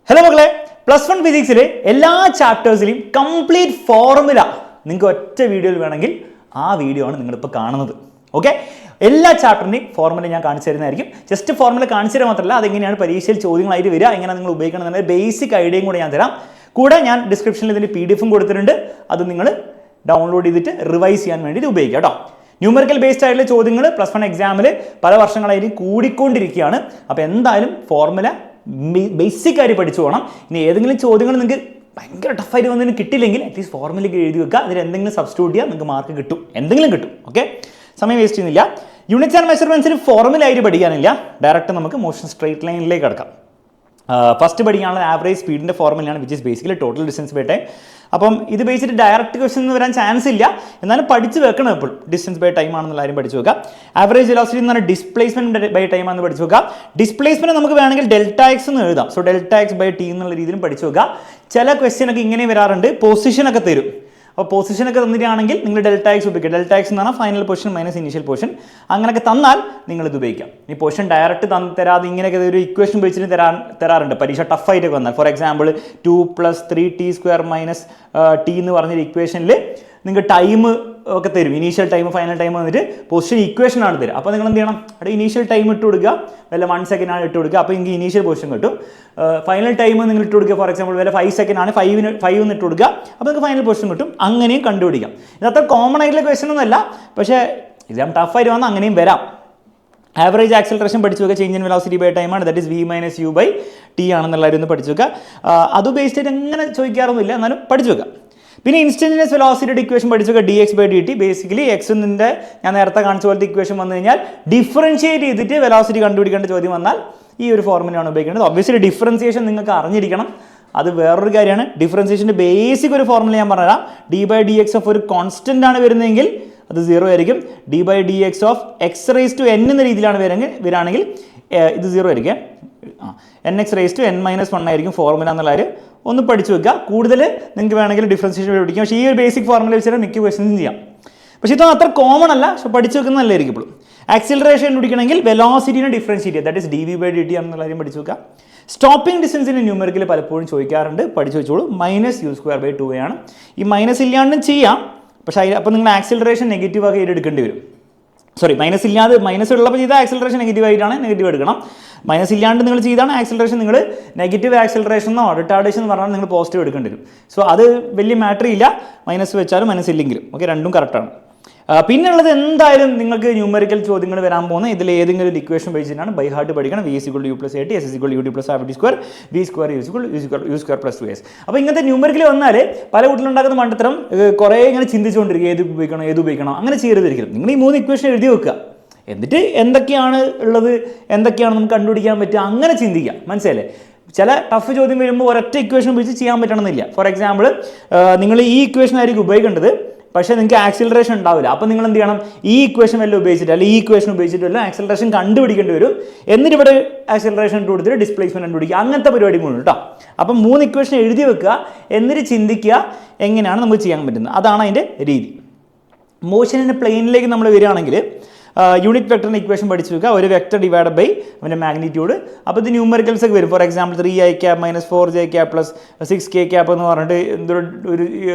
Hello മക്കളെ, plus one ഫിസിക്സിലെ എല്ലാ ചാപ്റ്റേഴ്സിലെയും complete formula നിങ്ങൾക്ക് ഒറ്റ വീഡിയോയിൽ വേണമെങ്കിൽ ആ വീഡിയോ ആണ് നിങ്ങളിപ്പോൾ കാണുന്നത്. ഓക്കെ, എല്ലാ ചാപ്റ്ററിൻ്റെയും ഫോർമുല ഞാൻ കാണിച്ചു തരുന്നതായിരിക്കും. ജസ്റ്റ് ഫോർമുല കാണിച്ചു തരാൻ മാത്രമല്ല, അതെങ്ങനെയാണ് പരീക്ഷയിൽ ചോദ്യങ്ങളായിട്ട് വരിക, എങ്ങനെ നിങ്ങൾ ഉപയോഗിക്കണം എന്നുള്ള ബേസിക് ഐഡിയയും കൂടെ ഞാൻ തരാം. കൂടെ ഞാൻ ഡിസ്ക്രിപ്ഷനിൽ ഇതിൻ്റെ PDF കൊടുത്തിട്ടുണ്ട്. അത് നിങ്ങൾ ഡൗൺലോഡ് ചെയ്തിട്ട് റിവൈസ് ചെയ്യാൻ വേണ്ടിയിട്ട് ഉപയോഗിക്കുക കേട്ടോ. ന്യൂമറിക്കൽ ബേസ്ഡ് ആയിട്ടുള്ള ചോദ്യങ്ങൾ പ്ലസ് വൺ എക്സാമിൽ പല വർഷങ്ങളായിട്ട് കൂടിക്കൊണ്ടിരിക്കുകയാണ്. അപ്പോൾ എന്തായാലും ഫോർമുല ബേസിക് ആയിട്ട് പഠിച്ചു പോകണം. ഇനി ഏതെങ്കിലും ചോദ്യങ്ങൾ നിങ്ങൾക്ക് ഭയങ്കര ടഫായിട്ട് വന്നതിന് കിട്ടില്ലെങ്കിൽ അറ്റ്ലീസ്റ്റ് ഫോർമുലയ്ക്ക് എഴുതി വെക്കുക. അതിൽ എന്തെങ്കിലും സബ്സ്റ്റിറ്റ്യൂട്ട് ചെയ്യുക, നിങ്ങൾക്ക് മാർക്ക് കിട്ടും, എന്തെങ്കിലും കിട്ടും. ഓക്കെ, സമയം വേസ്റ്റ് ചെയ്യുന്നില്ല. യൂണിറ്റ്സ് ആൻഡ് മെഷർമെൻറ്റ്സിന് ഫോർമുല ആയിട്ട് പഠിക്കാനില്ല, ഡയറക്റ്റ് നമുക്ക് മോഷൻ സ്ട്രേറ്റ് ലൈനിലേക്ക് കിടക്കാം. ഫസ്റ്റ് പഠിക്കാനുള്ള ആവറേജ് സ്പീഡിൻ്റെ ഫോർമുലയാണ്, which is basically total distance by time. അപ്പം ഇത് വെച്ചിട്ട് ഡയറക്റ്റ് ക്വസ്റ്റൻ വരാൻ ചാൻസ് ഇല്ല, എന്നാലും പഠിച്ച് വെക്കണം. എപ്പോഴും ഡിസ്റ്റൻസ് ബൈ ടൈം ആണെന്നുള്ള കാര്യം പഠിച്ചു വെക്കുക. ആവറേജ് വെലോസിറ്റി എന്ന് പറഞ്ഞാൽ ഡിസ്പ്ലേസ്മെന്റ് ബൈ ടൈം ആണെന്ന് പഠിച്ചു വെക്കുക. ഡിസ്പ്ലേസ്മെന്റ് നമുക്ക് വേണമെങ്കിൽ ഡെൽറ്റ എക്സ് എന്ന് എഴുതാം. So delta X by T എന്നുള്ള രീതിയിലും പഠിച്ചു വെക്കുക. ചില ക്വസ്റ്റ്യൻ ഒക്കെ ഇങ്ങനെ വരാറുണ്ട്, പൊസിഷനൊക്കെ തരും. അപ്പോൾ പൊസിഷനൊക്കെ തന്നിട്ടാണെങ്കിൽ നിങ്ങൾ ഡെൽറ്റ എക്സ് ഉപയോഗിക്കുക. ഡെൽറ്റ എക്സ് എന്ന് പറഞ്ഞാൽ final position minus initial position. അങ്ങനെയൊക്കെ തന്നാൽ നിങ്ങൾ ഇത് ഉപയോഗിക്കാം. ഈ പൊസിഷൻ ഡയറക്റ്റ് തരാതെ ഇങ്ങനെയൊക്കെ ഒരു ഇക്വേഷൻ ഉപയോഗിച്ചിട്ട് തരാറുണ്ട് പരീക്ഷ ടഫായിട്ടൊക്കെ വന്നാൽ. ഫോർ എക്സാമ്പിൾ 2 + 3t² - t എന്ന് പറഞ്ഞൊരു ഇക്വേഷനിൽ നിങ്ങൾക്ക് ടൈം ഒക്കെ തരും. ഇനീഷ്യൽ ടൈം ഫൈനൽ ടൈം വന്നിട്ട് പൊസിഷൻ ഇക്വേഷൻ ആണ് തരും. അപ്പോൾ നിങ്ങൾ എന്ത് ചെയ്യണം, അവിടെ ഇനീഷ്യൽ ടൈം ഇട്ട് കൊടുക്കുക, വല്ല 1 സെക്കൻഡ് ആണ് ഇട്ട് കൊടുക്കുക. അപ്പോൾ നിങ്ങൾക്ക് ഇനീഷ്യൽ പൊസിഷൻ കിട്ടും. ഫൈനൽ ടൈം നിങ്ങൾ ഇട്ട് കൊടുക്കുക. ഫോർ എക്സാമ്പിൾ വല്ല 5 സെക്കൻഡ് ആണ്, 5 എന്ന് ഇട്ട് കൊടുക്കുക. അപ്പോൾ നിങ്ങൾക്ക് ഫൈനൽ പൊസിഷൻ കിട്ടും. അങ്ങനെയും കണ്ടുപിടിക്കാം. ഇത് അത്ര കോമൺ ആയിട്ടുള്ള ക്വസ്റ്റൻ ഒന്നുമല്ല, പക്ഷേ എക്സാം ടഫായിട്ട് വന്നാൽ അങ്ങനെയും വരാം. ആവറേജ് ആക്സലറേഷൻ പഠിച്ചു വെക്കുക. Change in velocity by time ആണ്, that is v - u / t ആണെന്നുള്ളവരും ഒന്ന് പഠിച്ചു വെക്കുക. അത് ബേസ്ഡ് ആയിട്ട് എങ്ങനെ ചോദിക്കാറൊന്നുമില്ല, എന്നാലും പഠിച്ചു വെക്കുക. പിന്നെ ഇൻസ്റ്റന്റനിയസ് വെലോസിറ്റിയുടെ ഇക്വേഷൻ പഠിച്ചു വെക്കുക. dx/dt. ബേസിക്കലി എക്സിൻ്റെ ഞാൻ നേരത്തെ കാണിച്ച പോലത്തെ ഇക്വേഷൻ വന്നു കഴിഞ്ഞാൽ ഡിഫറൻഷിയേറ്റ് ചെയ്തിട്ട് വെലോസിറ്റി കണ്ടുപിടിക്കേണ്ട ചോദ്യം വന്നാൽ ഈ ഒരു ഫോർമുലയാണ് ഉപയോഗിക്കേണ്ടത്. ഒബ്വിയസ്ലി ഡിഫറൻസിയേഷൻ നിങ്ങൾക്ക് അറിഞ്ഞിരിക്കണം, അത് വേറൊരു കാര്യമാണ്. ഡിഫറൻസിയേഷൻ്റെ ബേസിക് ഒരു ഫോർമുല ഞാൻ പറഞ്ഞുതരാം. d/dx ഓഫ് ഒരു കോൺസ്റ്റന്റ് ആണ് വരുന്നതെങ്കിൽ അത് 0 ആയിരിക്കും. d/dx ഓഫ് x⁻n എന്ന രീതിയിലാണ് വരാണെങ്കിൽ ഇത് 0 ആയിരിക്കും. nx⁻n - 1 ആയിരിക്കും ഫോർമുല എന്നുള്ള കാര്യം ഒന്ന് പഠിച്ചു വെക്കുക. കൂടുതൽ നിങ്ങൾക്ക് വേണമെങ്കിൽ ഡിഫറൻസിയേഷൻ പഠിക്കാം. പക്ഷേ ഈ ഒരു ബേസിക് ഫോർമുല വെച്ചിട്ട് മിക്ക ക്വസ്റ്റൻസും ചെയ്യാം. പക്ഷേ ഇതൊന്നും അത്ര കോമൺ അല്ല, പക്ഷേ പഠിച്ചു വെക്കുന്നത് നല്ലതായിരിക്കും. ഇപ്പോഴും ആക്സിലറേഷൻ കണ്ടുപിടിക്കണമെങ്കിൽ വെലോസിറ്റിനെ ഡിഫറൻഷിയേറ്റ് ചെയ്യുക, ദാറ്റ് ഇസ് dv/dt എന്നുള്ള കാര്യം പഠിച്ചു വെക്കുക. സ്റ്റോപ്പിംഗ് ഡിസ്റ്റൻസിന് ന്യൂമറിക്കൽ പലപ്പോഴും ചോദിക്കാറുണ്ട്, പഠിച്ചു വെച്ചോളൂ. -u²/2a ആണ്. ഈ മൈനസ് ഇല്ലാണ്ടും ചെയ്യാം, പക്ഷേ അപ്പോൾ നിങ്ങൾ ആക്സിലറേഷൻ നെഗറ്റീവ് ആക്കി എടുക്കേണ്ടി വരും. മൈനസ് ഇല്ലാതെ, മൈനസ് ഉള്ളപ്പോൾ ചെയ്താൽ ആക്സിലറേഷൻ നെഗറ്റീവ് ആയിട്ടാണ്, നെഗറ്റീവ് എടുക്കണം. മൈനസ് ഇല്ലാണ്ട് നിങ്ങൾ ചെയ്താണ് ആക്സിലറേഷൻ, നിങ്ങൾ നെഗറ്റീവ് ആക്സിലറേഷൻ എന്നോ റിട്ടാർഡേഷൻ എന്ന് പറഞ്ഞാൽ നിങ്ങൾ പോസിറ്റീവ് എടുക്കേണ്ടി വരും. സോ അത് വലിയ മാറ്റർ ഇല്ല, മൈനസ് വെച്ചാലും മൈനസ് ഇല്ലെങ്കിലും. ഓക്കെ, രണ്ടും കറക്റ്റാണ്. പിന്നെ ഉള്ളത് എന്തായാലും നിങ്ങൾക്ക് ന്യൂമറിക്കൽ ചോദ്യങ്ങൾ വരാൻ പോകുന്ന ഇതിൽ ഏതെങ്കിലും ഒരു ഇക്വേഷൻ ഉപയോഗിച്ചിട്ടാണ് ബൈ ഹാർട്ട് പഠിക്കണം. v = u + at, s = ut + r/t², v² u² + 2s. അപ്പോൾ ഇങ്ങനത്തെ ന്യൂമറിക്കൽ വന്നാൽ പല കുട്ടികളുണ്ടാക്കുന്ന മണ്ടത്തരം കുറേ ഇങ്ങനെ ചിന്തിച്ചുകൊണ്ടിരിക്കുക, ഏത് ഉപയോഗിക്കണം അങ്ങനെ ചെയ്യരുതിരിക്കും. നിങ്ങൾ ഈ 3 ഇക്വേഷൻ എഴുതി വെക്കുക, എന്നിട്ട് എന്തൊക്കെയാണ് ഉള്ളത്, എന്തൊക്കെയാണ് നമുക്ക് കണ്ടുപിടിക്കാൻ പറ്റുക, അങ്ങനെ ചിന്തിക്കുക. മനസ്സിലല്ലേ? ചില ടഫ് ചോദ്യം വരുമ്പോൾ ഒരൊറ്റ ഇക്വേഷൻ ഉപയോഗിച്ച് ചെയ്യാൻ പറ്റണമെന്നില്ല. ഫോർ എക്സാമ്പിൾ നിങ്ങൾ ഈ ഇക്വേഷൻ ആയിരിക്കും ഉപയോഗിക്കേണ്ടത്, പക്ഷേ നിങ്ങൾക്ക് ആക്സിലറേഷൻ ഉണ്ടാവില്ല. അപ്പോൾ നിങ്ങൾ എന്ത് ചെയ്യണം, ഈ ഇക്വേഷൻ വല്ല ഉപയോഗിച്ചിട്ട് അല്ലെങ്കിൽ ഈ ഇക്വേഷൻ ഉപയോഗിച്ചിട്ട് വല്ല ആക്സിലറേഷൻ കണ്ടുപിടിക്കേണ്ടി വരും. എന്നിട്ട് ഇവിടെ ആക്സിലറേഷൻ ഇട്ട് കൊടുത്തിട്ട് ഡിസ്പ്ലേസ്മെന്റ് കണ്ടുപിടിക്കുക. അങ്ങനത്തെ പരിപാടി കൂടെ കേട്ടോ. അപ്പം 3 ഇക്വേഷൻ എഴുതി വെക്കുക, എന്നിട്ട് ചിന്തിക്കുക എങ്ങനെയാണ് നമുക്ക് ചെയ്യാൻ പറ്റുന്നത്. അതാണ് അതിൻ്റെ രീതി. മോഷനിൻ്റെ പ്ലെയിനിലേക്ക് നമ്മൾ വരികയാണെങ്കിൽ യൂണിറ്റ് വെക്ടറിൻ്റെ ഇക്വേഷൻ പഠിച്ചു വെക്കുക. ഒരു വെക്ടർ ഡിവൈഡ് ബൈ അവൻ്റെ മാഗ്നിറ്റ്യൂഡ്. അപ്പോൾ ഇത് ന്യൂമറിക്കൽസ് ഒക്കെ വരും. For example 3i - -4j + 6k എന്ന് പറഞ്ഞിട്ട് ഒരു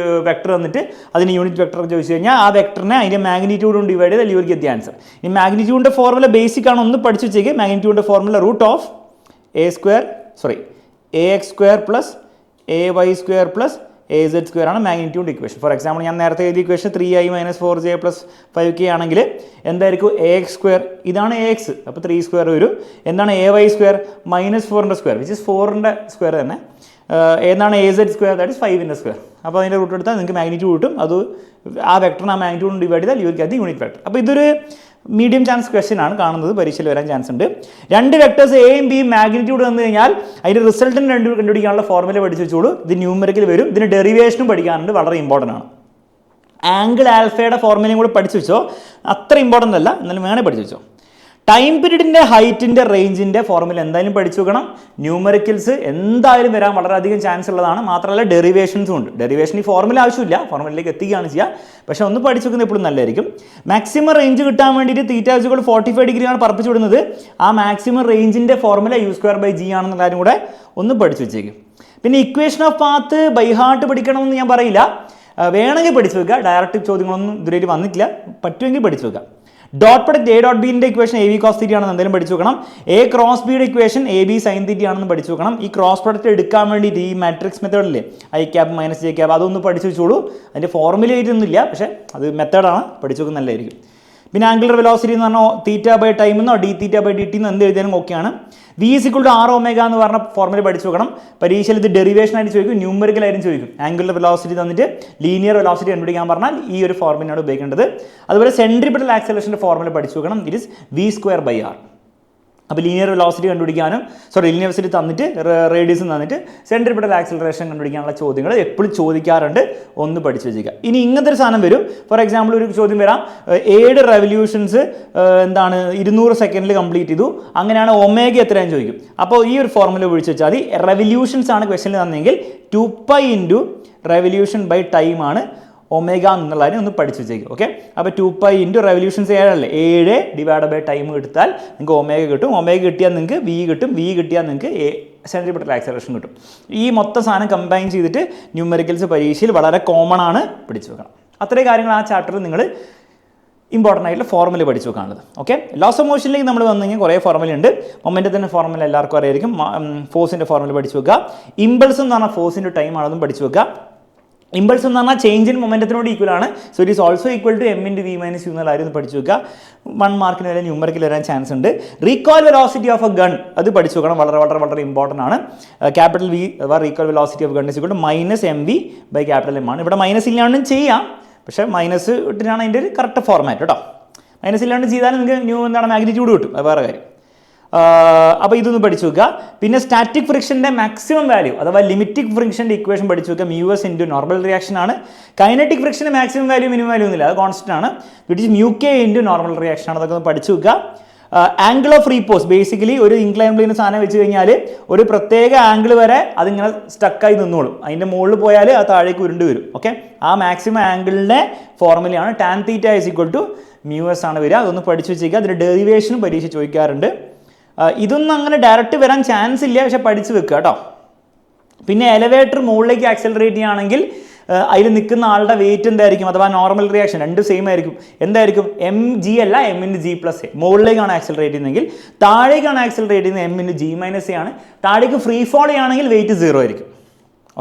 വെക്ടർ വന്നിട്ട് അതിന് യൂണിറ്റ് വെക്ടർ ചോദിച്ചു കഴിഞ്ഞാൽ ആ വെക്ടറിനെ അതിൻ്റെ മാഗ്നിറ്റ്യൂഡും ഡിവൈഡ് ചെയ്താൽ you will get the answer. ഈ മാഗ്നിറ്റ്യൂഡിൻ്റെ ഫോർമുല ബേസിക് ആണ്, ഒന്ന് പഠിച്ചു വെച്ചേക്ക്. മാഗ്നിറ്റ്യൂഡിൻ്റെ ഫോർമുല √ax² + ay² + az² ആണ് മാഗ്നിറ്റ്യൂഡ് ഇക്വേഷൻ. ഫോർ എക്സാമ്പിൾ ഞാൻ നേരത്തെ എഴുതിയ ഇക്വേഷൻ 3i - 4j + 5k ആണെങ്കിൽ എന്തായിരിക്കും ax², ഇതാണ് ax, അപ്പോൾ 3² വരും. എന്താണ് ay² -4² വിച്ച് ഇസ് 4ൻ്റെ സ്ക്വയർ തന്നെ. എന്താണ് az², ദാറ്റ് ഇസ് 5ൻ്റെ സ്ക്വയർ. അപ്പോൾ അതിൻ്റെ റൂട്ട് എടുത്താൽ നിങ്ങൾക്ക് മാഗ്നിറ്റ്യൂഡ് കിട്ടും. അത് ആ വെക്ടറിന് ആ മാഗ്നിറ്റ്യൂഡ് ഡിവൈഡ് ചെയ്താൽ you will get the unit vector. അപ്പോൾ ഇതൊരു മീഡിയം ചാൻസ് ക്വസ്റ്റ്യൻ ആണ് കാണുന്നത്, പരീക്ഷയിൽ വരാൻ ചാൻസ് ഉണ്ട്. 2 വെക്ടേഴ്സ് എയും ബിയും മാഗ്നിറ്റ്യൂഡ് വന്നു കഴിഞ്ഞാൽ അതിൻ്റെ റിസൾട്ടിന് കണ്ടുപിടിക്കാനുള്ള ഫോർമുല പഠിച്ചു വെച്ചോളൂ. ഇത് ന്യൂമറിക്കൽ വരും. ഇതിന് ഡെറിവേഷനും പഠിക്കാനുണ്ട്, വളരെ ഇമ്പോർട്ടൻ്റ് ആണ്. ആംഗിൾ ആൽഫയുടെ ഫോർമുലയും കൂടെ പഠിച്ചു വെച്ചോ, അത്ര ഇമ്പോർട്ടൻ്റ് അല്ല, എന്നാലും വേണേൽ പഠിച്ചു വെച്ചോ. ടൈം പീരീഡിൻ്റെ ഹൈറ്റിൻ്റെ റേഞ്ചിൻ്റെ ഫോർമുല എന്തായാലും പഠിച്ചു വെക്കണം. ന്യൂമറിക്കൽസ് എന്തായാലും വരാൻ വളരെയധികം ചാൻസ് ഉള്ളതാണ്. മാത്രമല്ല ഡെറിവേഷൻസും ഉണ്ട്. ഡെറിവേഷൻ ഈ ഫോർമുല ആവശ്യമില്ല, ഫോർമുലയിലേക്ക് എത്തിക്കുകയാണ് ചെയ്യുക. പക്ഷേ ഒന്ന് പഠിച്ചു വെക്കുന്നത് എപ്പോഴും നല്ലതായിരിക്കും. മാക്സിമം റേഞ്ച് കിട്ടാൻ വേണ്ടിയിട്ട് θ 45 ഡിഗ്രിയാണ് പറപ്പിച്ച് വിടുന്നത്. ആ മാക്സിമം റേഞ്ചിൻ്റെ ഫോർമുല u²/g ആണെന്ന കാര്യം കൂടെ ഒന്ന് പഠിച്ചു വെച്ചേക്കും. പിന്നെ equation of path by heart പഠിക്കണമെന്ന് ഞാൻ പറയില്ല, വേണമെങ്കിൽ പഠിച്ചു വെക്കുക. ഡയറക്റ്റ് ചോദ്യങ്ങളൊന്നും ഇതുവരെ വന്നിട്ടില്ല, പറ്റുമെങ്കിൽ പഠിച്ചു വെക്കുക. ഡോട്ട് പ്രൊഡക്റ്റ് എ ഡോട്ട് ബിൻ്റെ equation A B cos theta ആണെന്ന് എന്തായാലും പഠിച്ചു വെക്കണം. എ ക്രോസ് ബിയുടെ equation A B sine theta ആണെന്ന് പഠിച്ചു വെക്കണം. ഈ ക്രോസ് പ്രൊഡക്റ്റ് എടുക്കാൻ വേണ്ടിയിട്ട് ഈ മാട്രിക്സ് മെത്തേഡില്ലേ i cap minus j cap അതൊന്ന് പഠിച്ചു വെച്ചോളൂ. അതിൻ്റെ ഫോർമുല ആയിട്ടൊന്നുമില്ല, പക്ഷേ അത് മെത്തേഡാണ്, പഠിച്ചു വെക്കുന്നത് നല്ലതായിരിക്കും. പിന്നെ ആംഗുലർ വെലോസിറ്റി എന്ന് പറഞ്ഞാൽ θ/ടൈം എന്നോ dθ/dt എന്നോ എന്ത് എഴുതിയാലും ഓക്കെയാണ്. v = r⍵ എന്ന് പറഞ്ഞ ഫോർമുല പഠിച്ചു വെക്കണം. പരീക്ഷയിൽ ഇത് ഡെറിവേഷൻ ആയിട്ട് ചോദിക്കും, ന്യൂമറിക്കൽ ആയിട്ട് ചോദിക്കും. ആംഗുലർ വെലോസിറ്റി തന്നിട്ട് ലീനിയർ വെലോസിറ്റി കണ്ടുപിടിക്കാൻ പറഞ്ഞാൽ ഈ ഒരു ഫോർമുലയാണ് ഉപയോഗിക്കേണ്ടത്. അതുപോലെ സെൻട്രിപിറ്റൽ ആക്സലറേഷൻ്റെ ഫോർമുല പഠിച്ചു വെക്കണം. It is v²/r. അപ്പോൾ ലീനിയർ വെലോസിറ്റി കണ്ടുപിടിക്കാനും ലീനിയർ വെലോസിറ്റി തന്നിട്ട് റേഡിയസും തന്നിട്ട് സെൻട്രിപിറ്റൽ ആക്സലറേഷൻ കണ്ടുപിടിക്കാനുള്ള ചോദ്യങ്ങൾ എപ്പോഴും ചോദിക്കാറുണ്ട്, ഒന്ന് പഠിച്ചു വെച്ചേക്കുക. ഇനി ഇങ്ങനത്തെ ഒരു സാധനം വരും. ഫോർ എക്സാമ്പിൾ ഒരു ചോദ്യം വരാം, 7 റെവല്യൂഷൻസ് 200 സെക്കൻഡിൽ കംപ്ലീറ്റ് ചെയ്തു, അങ്ങനെയാണ് ഒമേഗ എത്രയാണെന്ന് ചോദിക്കും. അപ്പോൾ ഈ ഒരു ഫോർമുല ഉപയോഗിച്ച് വെച്ചാൽ മതി. റെവല്യൂഷൻസ് ആണ് ക്വസ്റ്റനിൽ തന്നെങ്കിൽ 2π × revolution/time ആണ് ഒമേഗ എന്നുള്ള കാര്യം ഒന്ന് പഠിച്ചു വെച്ചേക്കും. ഓക്കെ, അപ്പോൾ 2π × റെവല്യൂഷൻസ് 7 അല്ലേ, 7/ടൈം എടുത്താൽ നിങ്ങൾക്ക് ഒമേഗ കിട്ടും. ഒമേഗ കിട്ടിയാൽ നിങ്ങൾക്ക് v കിട്ടും, v കിട്ടിയാൽ നിങ്ങൾക്ക് സെൻട്രിപിറ്റൽ ആക്സലറേഷൻ കിട്ടും. ഈ മൊത്തം സാധനം കമ്പൈൻ ചെയ്തിട്ട് ന്യൂമറിക്കൽസ് പരീക്ഷയിൽ വളരെ കോമൺ ആണ്, പഠിച്ചു വെക്കണം. അത്രയും കാര്യങ്ങൾ ആ ചാപ്റ്ററിൽ നിങ്ങൾ ഇമ്പോർട്ടൻ്റ് ആയിട്ടുള്ള ഫോർമുല പഠിച്ചു വെക്കാനുള്ളത്. ഓക്കെ, ലോസ് ഓഫ് മോഷനിലേക്ക് നമ്മൾ വന്നു കഴിഞ്ഞാൽ കുറേ ഫോർമുല ഉണ്ട്. മൊമെൻറ്റത്തിൻ്റെ ഫോർമുല എല്ലാവർക്കും അറിയായിരിക്കും. ഫോഴ്സിൻ്റെ ഫോർമുല പഠിച്ചു വെക്കുക. ഇമ്പൾസ് എന്ന് പറഞ്ഞാൽ ഫോഴ്സിൻ്റെ ടൈം ആണെന്നും പഠിച്ചു വെക്കുക. ഇമ്പൾസ് എന്ന് പറഞ്ഞാൽ ചേഞ്ച് ഇൻ മൊമെൻറ്റത്തിനോട് ഈക്വൽ ആണ്. So it is also equal to m × v - u എന്നുള്ള കാര്യം ഒന്ന് പഠിച്ചു വെക്കുക. 1 മാർക്കിന് വരെ ന്യൂമറിക്കൽ വരാൻ ചാൻസ് ഉണ്ട്. Recoil velocity of a gun അത് പഠിച്ചു വെക്കണം, വളരെ വളരെ വളരെ ഇമ്പോർട്ടൻ്റ് ആണ്. ക്യാപിറ്റൽ V അഥവാ recoil velocity of gun is equal to -mv/M ആണ്. ഇവിടെ മൈനസ് ഇല്ലാണ്ടും ചെയ്യാം, പക്ഷേ മൈനസ് ഇട്ടിട്ടാണ് അതിൻ്റെ ഒരു കറക്റ്റ് ഫോർമാറ്റ് കേട്ടോ. മൈനസ് ഇല്ലാണ്ട് ചെയ്താൽ നിങ്ങൾക്ക് മാഗ്നിറ്റ്യൂഡ് കിട്ടും, അത് വേറെ കാര്യം. അപ്പോൾ ഇതൊന്ന് പഠിച്ചു വെക്കുക. പിന്നെ സ്റ്റാറ്റിക് ഫ്രിക്ഷൻ്റെ മാക്സിമം വാല്യൂ അഥവാ ലിമിറ്റിക് ഫ്രിക്ഷൻ്റെ ഇക്വേഷൻ പഠിച്ചു വെക്കുക. μs × നോർമൽ റിയാക്ഷൻ ആണ്. കൈനറ്റിക് ഫ്രിക്ഷൻ്റെ മാക്സിമം വാല്യൂ മിനിമം വാല്യൂ ഒന്നുമില്ല, അത് കോൺസ്റ്റന്റ് ആണ്. Which is μk × normal reaction ആണ്. അതൊക്കെ ഒന്ന് പഠിച്ചു വെക്കുക. ആംഗിൾ ഓഫ് റീപോസ് ബേസിക്കലി ഒരു ഇൻക്ലൈൻ പ്ലെയിൻ സാധനം വെച്ച് കഴിഞ്ഞാൽ ഒരു പ്രത്യേക ആംഗിൾ വരെ അതിങ്ങനെ സ്റ്റക്കായി നിന്നോളും. അതിൻ്റെ മുകളിൽ പോയാൽ അത് താഴേക്ക് ഉരുണ്ട് വരും. ഓക്കെ, ആ മാക്സിമം ആംഗിളിൻ്റെ ഫോർമുലയാണ് tan θ = μs ആണ് വരിക. അതൊന്ന് പഠിച്ചു വെച്ചേക്കുക. അതിൻ്റെ ഡെറിവേഷനും പരീക്ഷ ചോദിക്കാറുണ്ട്. ഇതൊന്നും അങ്ങനെ ഡയറക്റ്റ് വരാൻ ചാൻസ് ഇല്ല, പക്ഷെ പഠിച്ചു വെക്കുക കേട്ടോ. പിന്നെ എലവേറ്റർ മുകളിലേക്ക് ആക്സലറേറ്റ് ചെയ്യുകയാണെങ്കിൽ അതിൽ നിൽക്കുന്ന ആളുടെ വെയിറ്റ് എന്തായിരിക്കും, അഥവാ നോർമൽ റിയാക്ഷൻ രണ്ടും സെയിം ആയിരിക്കും. എന്തായിരിക്കും, mg അല്ല m × g+a. മുകളിലേക്കാണ് ആക്സലറേറ്റ് ചെയ്യുന്നതെങ്കിൽ, താഴേക്കാണ് ആക്സലറേറ്റ് ചെയ്യുന്നത് m × g - a ആണ്. താഴേക്ക് ഫ്രീ ഫോൾ ചെയ്യുകയാണെങ്കിൽ വെയിറ്റ് 0 ആയിരിക്കും.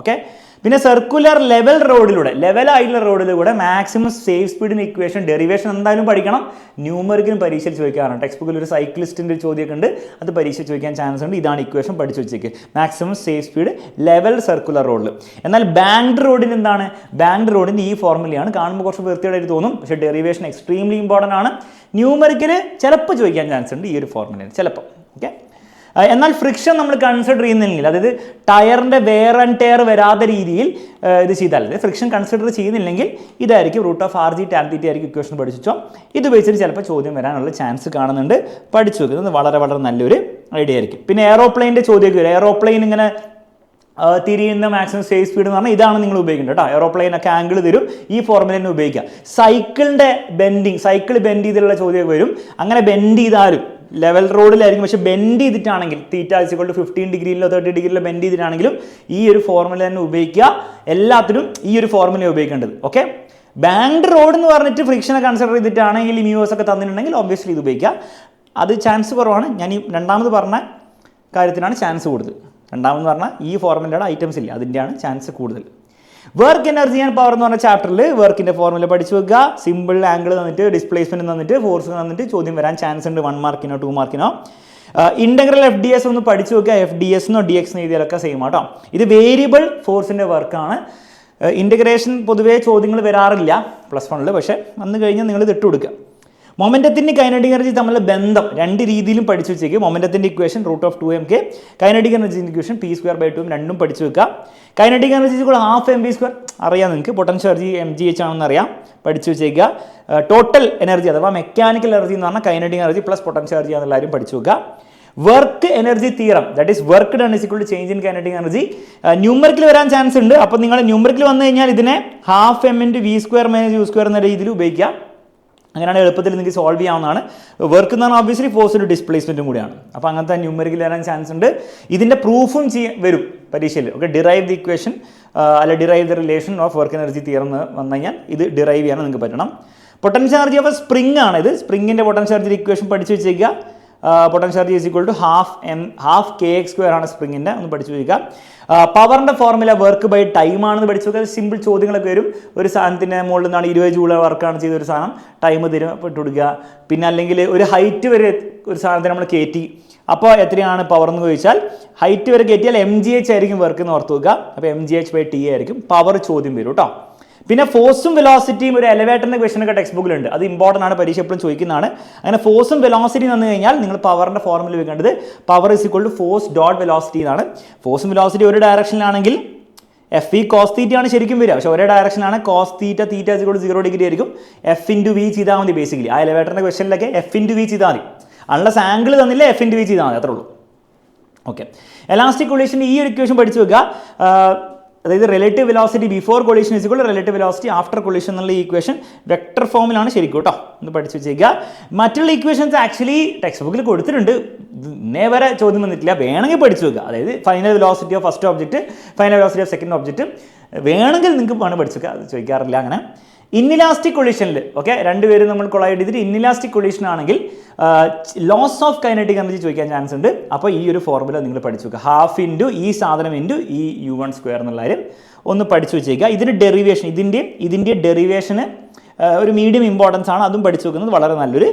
ഓക്കെ, പിന്നെ സർക്കുലർ ലെവൽ റോഡിലൂടെ ലെവലായിട്ടുള്ള റോഡിലൂടെ മാക്സിമം സേഫ് സ്പീഡിന് ഇക്വേഷൻ ഡെറിവേഷൻ എന്തായാലും പഠിക്കണം. ന്യൂമറിക്കലും പരീക്ഷയിൽ ചോദിക്കാറുണ്ട്. ടെക്സ്റ്റ് ബുക്കിൽ ഒരു സൈക്ലിസ്റ്റിൻ്റെ ഒരു ചോദ്യമൊക്കെ ഉണ്ട്, അത് പരീക്ഷ ചോദിക്കാൻ ചാൻസ് ഉണ്ട്. ഇതാണ് ഇക്വേഷൻ പഠിച്ചു വെച്ചേക്ക്. Maximum safe speed level circular റോഡിൽ. എന്നാൽ ബാങ്ക്ഡ് റോഡിന് എന്താണ്, ബാങ്ക്ഡ് റോഡിൻ്റെ ഈ ഫോർമുലയാണ്. കാണുമ്പോൾ കുറച്ച് വൃത്തിയായിട്ട് തോന്നും, പക്ഷേ ഡെറിവേഷൻ എക്സ്ട്രീംലി ഇമ്പോർട്ടൻ്റ് ആണ്. ന്യൂമറിക്കൽ ചിലപ്പോൾ ചോദിക്കാൻ ചാൻസ് ഉണ്ട് ഈ ഒരു ഫോർമുലയാണ്, ചിലപ്പോൾ. ഓക്കെ, എന്നാൽ ഫ്രിക്ഷൻ നമ്മൾ കൺസിഡർ ചെയ്യുന്നില്ലെങ്കിൽ, അതായത് ടയറിൻ്റെ വെയർ ആൻഡ് ടയർ വരാത്ത രീതിയിൽ ഇത് ചെയ്താൽ, ഫ്രിക്ഷൻ കൺസിഡർ ചെയ്യുന്നില്ലെങ്കിൽ ഇതായിരിക്കും √(rg tan θ) ആയിരിക്കും ഇക്വേഷൻ പഠിച്ചോ. ഇത് വെച്ചിട്ട് ചിലപ്പോൾ ചോദ്യം വരാനുള്ള ചാൻസ് കാണുന്നുണ്ട്. പഠിച്ചു വെക്കുന്നത് വളരെ വളരെ നല്ലൊരു ഐഡിയ ആയിരിക്കും. പിന്നെ എയറോപ്ലെയിൻ്റെ ചോദ്യമൊക്കെ വരും. എയറോപ്ലെയിൻ ഇങ്ങനെ തിരിയുന്ന മാക്സിമം സേഫ് സ്പീഡ് എന്ന് പറഞ്ഞാൽ ഇതാണ് നിങ്ങൾ ഉപയോഗിക്കേണ്ടത് കേട്ടോ. എയറോപ്ലെയിനൊക്കെ ആംഗിൾ തരും, ഈ ഫോർമുല തന്നെ ഉപയോഗിക്കുക. സൈക്കിളിൻ്റെ ബെൻഡിങ്, സൈക്കിൾ ബെൻഡ് ചെയ്തിട്ടുള്ള ചോദ്യമൊക്കെ വരും. അങ്ങനെ ബെൻഡ് ചെയ്താലും ലെവൽ റോഡിലായിരിക്കും, പക്ഷേ ബെൻഡ് ചെയ്തിട്ടാണെങ്കിൽ θ = 15 ഡിഗ്രിയിലോ 30 ഡിഗ്രിയിലോ ബെൻഡ് ചെയ്തിട്ടാണെങ്കിലും ഈ ഒരു ഫോർമുല തന്നെ ഉപയോഗിക്കുക. എല്ലാത്തിനും ഈ ഒരു ഫോർമുല ഉപയോഗിക്കേണ്ടത്. ഓക്കെ, ബാങ്ക്ഡ് റോഡ് എന്ന് പറഞ്ഞിട്ട് ഫ്രിക്ഷനെ കൺസിഡർ ചെയ്തിട്ടാണെങ്കിൽ ഈ μs ഒക്കെ തന്നിട്ടുണ്ടെങ്കിൽ ഒബ്വിയസ്ലി ഇത് ഉപയോഗിക്കുക. അത് ചാൻസ് കുറവാണ്. ഞാൻ ഈ രണ്ടാമത് പറഞ്ഞ കാര്യത്തിനാണ് ചാൻസ് കൂടുതൽ. രണ്ടാമെന്ന് പറഞ്ഞാൽ ഈ ഫോർമുലയുടെ ഐറ്റംസ് ഇല്ല, അതിൻ്റെയാണ് ചാൻസ് കൂടുതൽ. വർക്ക് എനർജി ആൻഡ് പവർ എന്ന് പറഞ്ഞ ചാപ്റ്ററിൽ വർക്കിൻ്റെ ഫോർമുല പഠിച്ചു വെക്കുക. സിമ്പിൾ ആംഗിൾ തന്നിട്ട് ഡിസ്പ്ലേസ്മെൻറ്റ് തന്നിട്ട് ഫോഴ്സ് തന്നിട്ട് ചോദ്യം വരാൻ ചാൻസ് ഉണ്ട്, 1 മാർക്കിനോ 2 മാർക്കിനോ. ഇൻ്റഗ്രൽ FDS ഒന്ന് പഠിച്ചു വെക്കുക. FDS എന്നോ DX എന്നോ എഴുതിയാലൊക്കെ സെയിം ആട്ടോ. ഇത് വേരിയബിൾ ഫോഴ്സിൻ്റെ വർക്കാണ്. ഇൻ്റഗ്രേഷൻ പൊതുവേ ചോദ്യങ്ങൾ വരാറില്ല +1, പക്ഷേ വന്നു കഴിഞ്ഞാൽ നിങ്ങൾ ഇത് ഇട്ട് കൊടുക്കുക. മൊമെൻറ്റത്തിൻ്റെ കൈനറ്റിക് എനർജി തമ്മിലുള്ള ബന്ധം രണ്ട് രീതിയിലും പഠിച്ചു വെച്ചേക്ക്. മൊമെൻറ്റത്തിൻ്റെ ഇക്വേഷൻ √2mk, കൈനറ്റിക് എനർജിൻ്റെ ഇക്വേഷൻ p²/2m രണ്ടും പഠിച്ചു വെക്കുക. കൈനറ്റിക് എനർജി = ½ mv², അറിയാം നിങ്ങൾക്ക്, പൊട്ടൻഷ്യൽ എനർജി mgh ആണെന്ന് അറിയാം, പഠിച്ചു വെച്ചേക്കുക. ടോട്ടൽ എനർജി അഥവാ മെക്കാനിക്കൽ എനർജി എന്ന് പറഞ്ഞാൽ kinetic energy plus potential energy എന്നെല്ലാവരും പഠിച്ചു വെക്കുക. Work energy theorem, that is work done is equal to change in kinetic energy. Numerical വരാൻ ചാൻസ് ഉണ്ട്. അപ്പോൾ നിങ്ങൾ ന്യൂമറിക്കൽ വന്നു കഴിഞ്ഞാൽ ഇതിനെ ½ m × v² - u² എന്ന രീതിയിൽ ഉപയോഗിക്കാം. അങ്ങനെയാണ് എളുപ്പത്തിൽ നിങ്ങൾക്ക് സോൾവ് ചെയ്യാവുന്നതാണ്. വർക്ക് എന്ന് പറഞ്ഞാൽ ഓബ്വിയസ്ലി ഫോഴ്സിൻ്റെ ഡിസ്പ്ലേസ്മെൻറ്റും കൂടിയാണ്. അപ്പോൾ അങ്ങനത്തെ ന്യൂമറിക്കൽ വരാൻ ചാൻസ് ഉണ്ട്. ഇതിൻ്റെ പ്രൂഫും വരും പരീക്ഷയിൽ. ഓക്കെ, ഡിറൈവ് ദി ഇക്വേഷൻ അല്ല derive the relation of work energy theorem എന്ന് വന്നു കഴിഞ്ഞാൽ ഇത് ഡിറൈവ് ചെയ്യാൻ നിങ്ങൾക്ക് പറ്റണം. പൊട്ടൻഷ്യൽ എനർജി ഓഫ് സ്പ്രിംഗ് ആണ് ഇത്. സ്പ്രിങ്ങിൻ്റെ പൊട്ടൻഷ്യൽ എനർജി ഇക്വേഷൻ പഠിച്ചു വെച്ചേക്കുക. Potential energy is equal to ½ kx² ആണ് സ്പ്രിങ്ങിൻ്റെ, ഒന്ന് പഠിച്ചു വെക്കുക. പവറിൻ്റെ ഫോർമുല വർക്ക് ബൈ ടൈം ആണെന്ന് പഠിച്ചു വെക്കുക. സിമ്പിൾ ചോദ്യങ്ങളൊക്കെ വരും. ഒരു സാധനത്തിൻ്റെ മുകളിൽ നിന്നാണ് 20 ജൂൾ വർക്കാണ് ചെയ്ത ഒരു സാധനം, ടൈം തരും ഇട്ട് കൊടുക്കുക. പിന്നെ അല്ലെങ്കിൽ ഒരു ഹൈറ്റ് വരെ ഒരു സാധനത്തിന് നമ്മൾ കയറ്റി, അപ്പോൾ എത്രയാണ് പവർ എന്ന് ചോദിച്ചാൽ ഹൈറ്റ് വരെ കയറ്റിയാൽ mgh ആയിരിക്കും വർക്ക് എന്ന് ഓർത്ത് വെക്കുക. അപ്പോൾ mgh/t ആയിരിക്കും പവർ ചോദ്യം വരും കേട്ടോ. പിന്നെ ഫോഴ്സും വെലോസിറ്റിയും ഒരു എലവേറ്ററിൻ്റെ ക്വസ്റ്റനൊക്കെ ടെക്സ്റ്റ് ബുക്കിലുണ്ട്. അത് ഇമ്പോർട്ടൻ്റ് ആണ്, പരീക്ഷ എപ്പോഴും ചോദിക്കുന്നതാണ്. അങ്ങനെ ഫോഴ്സും വെലോസിറ്റി വന്നു കഴിഞ്ഞാൽ നിങ്ങൾ പവറിൻ്റെ ഫോർമുല വെക്കേണ്ടത് power is equal to force dot velocity എന്നാണ്. ഫോഴ്സും വെലോസിറ്റി ഒരു ഡയറക്ഷനിലാണെങ്കിൽ F cos θ ആണ് ശരിക്കും വരിക. പക്ഷേ ഒരേ ഡയറക്ഷനാണ്. cos θ θ is equal to 0 degree ആയിരിക്കും. F × v ചെയ്താൽ മതി. ബേസിക്കലി ആ എലവേറ്ററിൻ്റെ ക്വസ്റ്റനിലൊക്കെ F × v ചെയ്താൽ മതി. അൺലെസ് ആംഗിൾ തന്നില്ല F × v ചെയ്താൽ മതി, അത്രേ ഉള്ളൂ. ഓക്കെ, എലാസ്റ്റിക് കൊളീഷൻ്റെ ഈ ഒരു ഇക്വേഷൻ പഠിച്ചു വെക്കുക. അതായത് relative velocity before collision is equal to relative velocity after collision എന്നുള്ള ഈ ഇക്വേഷൻ വെക്ടർ ഫോമിലാണ് ശരിക്കും കേട്ടോ, ഒന്ന് പഠിച്ചു വെച്ചേക്കുക. മറ്റുള്ള ഇക്വേഷൻസ് ആക്ച്വലി ടെക്സ്റ്റ് ബുക്കിൽ കൊടുത്തിട്ടുണ്ട്, ഇന്നേ വരെ ചോദ്യം വന്നിട്ടില്ല. വേണമെങ്കിൽ പഠിച്ചു വെക്കുക. അതായത് final velocity of first object, final velocity of second object വേണമെങ്കിൽ നിങ്ങൾക്ക് വേണം പഠിച്ചു വെക്കുക. അത് ചോദിക്കാറില്ല അങ്ങനെ. ഇന്നിലാസ്റ്റിക് കൊളീഷനിൽ ഓക്കെ രണ്ടുപേരും നമ്മൾ കൊളൈഡ് ചെയ്തിട്ട് ഇന്നിലാസ്റ്റിക് കൊളീഷൻ ആണെങ്കിൽ ലോസ് ഓഫ് കൈനറ്റിക് എനർജി ചോദിക്കാൻ ചാൻസ് ഉണ്ട്. അപ്പോൾ ഈ ഒരു ഫോർമുല നിങ്ങൾ പഠിച്ചു വെക്കുക. ½ × ഈ സാധനം × ഈ u1² എന്നുള്ള കാര്യം ഒന്ന് പഠിച്ചു വെച്ചേക്കുക. ഇതിൻ്റെ ഡെറിവേഷൻ, ഇതിൻ്റെ ഡെറിവേഷന് ഒരു മീഡിയം ഇമ്പോർട്ടൻസ് ആണ്. അതും പഠിച്ചു വെക്കുന്നത് വളരെ നല്ലൊരു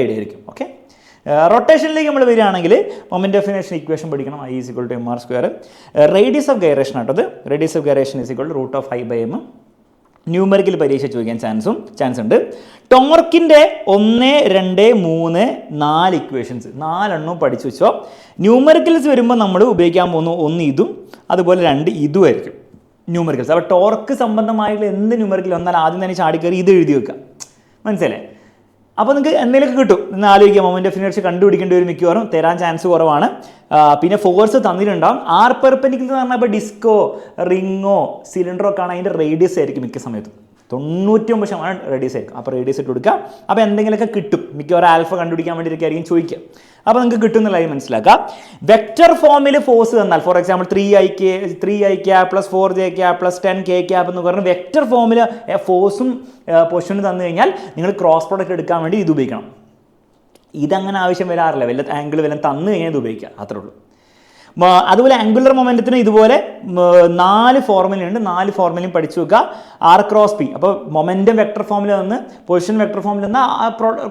ഐഡിയ ആയിരിക്കും. ഓക്കെ, റൊട്ടേഷനിലേക്ക് നമ്മൾ വരികയാണെങ്കിൽ മൊമെൻ്റ് ഓഫ് ഇനേഷൻ ഇക്വേഷൻ പഠിക്കണം. I = mr². Radius of gyration ആട്ടത്. Radius of gyration is equal to √I/m. Numerical പരീക്ഷ ചോദിക്കാൻ ചാൻസ് ഉണ്ട്. ടോർക്കിൻ്റെ 1, 2, 3, 4 ഇക്വേഷൻസ് 4 പഠിച്ചു വെച്ചോ. ന്യൂമറിക്കൽസ് വരുമ്പോൾ നമ്മൾ ഉപയോഗിക്കാൻ പോകുന്നു 1 ഇതും അതുപോലെ 2 ഇതും ആയിരിക്കും ന്യൂമറിക്കൽസ്. അപ്പോൾ ടോർക്ക് സംബന്ധമായിട്ടുള്ള എന്ത് ന്യൂമറിക്കൽ വന്നാൽ ആദ്യം തന്നെ ചാടിക്കയറി ഇത് എഴുതി വെക്കുക. മനസ്സിലേ? അപ്പോൾ നിങ്ങൾക്ക് എന്തെങ്കിലുമൊക്കെ കിട്ടും. ഇന്ന് ആലോചിക്കുക, മൊമെൻ്റ് ഓഫ് ഇനേർഷ്യ കണ്ടുപിടിക്കേണ്ടി വരും, മിക്കവാറും തരാൻ ചാൻസ് കുറവാണ്. പിന്നെ ഫോഴ്സ് തന്നിട്ടുണ്ടാകും. ആർ പെർപെൻഡിക്കുലർ എന്ന് പറഞ്ഞാൽ ഇപ്പോൾ ഡിസ്കോ, റിങ്ങോ, സിലിണ്ടറോ ഒക്കെ ആണ് അതിൻ്റെ റേഡിയസ് ആയിരിക്കും മിക്ക സമയത്തും. 99% റേഡിയസ് ആയിരിക്കും. അപ്പോൾ റേഡിയസ് ഇട്ട് കൊടുക്കുക. അപ്പോൾ എന്തെങ്കിലുമൊക്കെ കിട്ടും. മിക്കവാറും ആൽഫ കണ്ടുപിടിക്കാൻ വേണ്ടിയിട്ടൊക്കെ ആയിരിക്കും ചോദിക്കുക. അപ്പോൾ നിങ്ങൾക്ക് കിട്ടും എന്നുള്ള കാര്യം മനസ്സിലാക്കുക. വെക്റ്റർ ഫോമിൽ ഫോഴ്സ് തന്നാൽ, for example 3i + 4j + 10k എന്ന് പറഞ്ഞാൽ വെക്റ്റർ ഫോമിൽ ഫോഴ്സും പൊസിഷനും തന്നു കഴിഞ്ഞാൽ നിങ്ങൾ ക്രോസ് പ്രോഡക്റ്റ് എടുക്കാൻ വേണ്ടി ഇത് ഉപയോഗിക്കണം. ഇതങ്ങനെ ആവശ്യം വരാറില്ല. വല്ല ആംഗിൾ വല്ലതും തന്നു കഴിഞ്ഞാൽ ഇത് ഉപയോഗിക്കുക, അത്രേ ഉള്ളൂ. അതുപോലെ ആംഗുലർ മൊമെൻറ്റത്തിന് ഇതുപോലെ 4 ഫോർമുലയുണ്ട്. 4 ഫോർമുലയും പഠിച്ചു വെക്കുക. R×P. അപ്പോൾ മൊമെൻറ്റം വെക്ടർ ഫോർമുല നിന്ന് പൊസിഷൻ വെക്ടർ ഫോർമുല നിന്ന്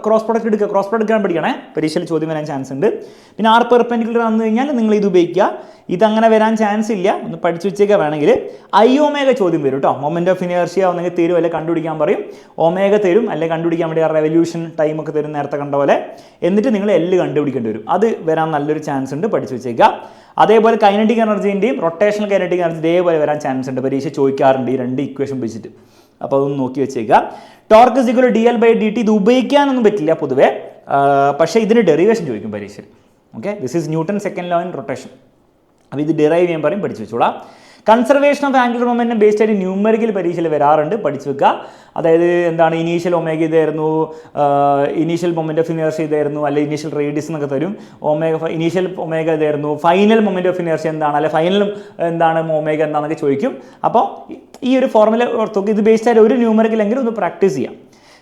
ക്രോസ് പ്രോഡക്റ്റ് എടുക്കുക. ക്രോസ് പ്രോഡക്റ്റ് എടുക്കാൻ പഠിക്കണേ, പരീക്ഷയിൽ ചോദ്യം വരാൻ ചാൻസ് ഉണ്ട്. പിന്നെ ആർ പെർപെൻഡിക്കുലർ വന്നു കഴിഞ്ഞാൽ നിങ്ങൾ ഇത് ഉപയോഗിക്കുക. ഇതങ്ങനെ വരാൻ ചാൻസ് ഇല്ല, ഒന്ന് പഠിച്ചു വെച്ചേക്കുക. വേണമെങ്കിൽ I⍵ ചോദ്യം വരും കേട്ടോ. മൊമെൻറ്റ് ഓഫ് ഇനേർഷ്യ ഒന്നെങ്കിൽ തരും, അല്ലെങ്കിൽ കണ്ടുപിടിക്കാൻ പറയും. ഒമേഗ തരും, അല്ലെങ്കിൽ കണ്ടുപിടിക്കാൻ വേണ്ടി റെവല്യൂഷൻ ടൈമൊക്കെ തരും, നേരത്തെ കണ്ട പോലെ. എന്നിട്ട് നിങ്ങൾ L കണ്ടുപിടിക്കേണ്ടി വരും. അത് വരാൻ നല്ലൊരു ചാൻസ് ഉണ്ട്, പഠിച്ചു വെച്ചേക്കുക. അതേപോലെ കൈനറ്റിക് എനർജീൻ്റെയും റൊട്ടേഷണൽ കൈനറ്റിക് എനർജി ഇതേപോലെ വരാൻ ചാൻസ് ഉണ്ട്, പരീക്ഷ ചോദിക്കാറുണ്ട് ഈ 2 ഇക്വേഷൻ വെച്ചിട്ട്. അപ്പോൾ അതൊന്ന് നോക്കി വെച്ചേക്കുക. Torque is equal to dl/dt. ഇത് ഉപയോഗിക്കാനൊന്നും പറ്റില്ല പൊതുവേ, പക്ഷേ ഇതിന് ഡെറിവേഷൻ ചോദിക്കും പരീക്ഷയിൽ. Okay, this is Newton second law in rotation. അപ്പോൾ ഇത് ഡിറൈവ് ചെയ്യാൻ പറയും, പഠിച്ചു വെച്ചോളാം. Conservation of angular momentum based ആയിട്ട് ന്യൂമറിക്കൽ പരീക്ഷയിൽ വരാറുണ്ട്, പഠിച്ചു വെക്കുക. അതായത് എന്താണ്, ഇനീഷ്യൽ ഒമേഗ ഇതായിരുന്നു, ഇനീഷ്യൽ മൊമെൻറ്റ് ഓഫ് ഇനേർഷ്യ ഇതായിരുന്നു, അല്ലെങ്കിൽ ഇനീഷ്യൽ റേഡിയസ് എന്നൊക്കെ തരും. ഇനീഷ്യൽ ഒമേഗ ഇതായിരുന്നു, ഫൈനൽ മൊമെൻറ്റ് ഓഫ് ഇനേർഷ്യ എന്താണ്, അല്ലെങ്കിൽ ഫൈനൽ എന്താണ് ഒമേഗ എന്താണെന്നൊക്കെ ചോദിക്കും. അപ്പോൾ ഈ ഒരു ഫോർമുല ഓർത്ത് ഇത് ബേസ്ഡ് ആയിട്ട് ഒരു ന്യൂമറിക്കലെങ്കിലും ഒന്ന് പ്രാക്ടീസ് ചെയ്യാം.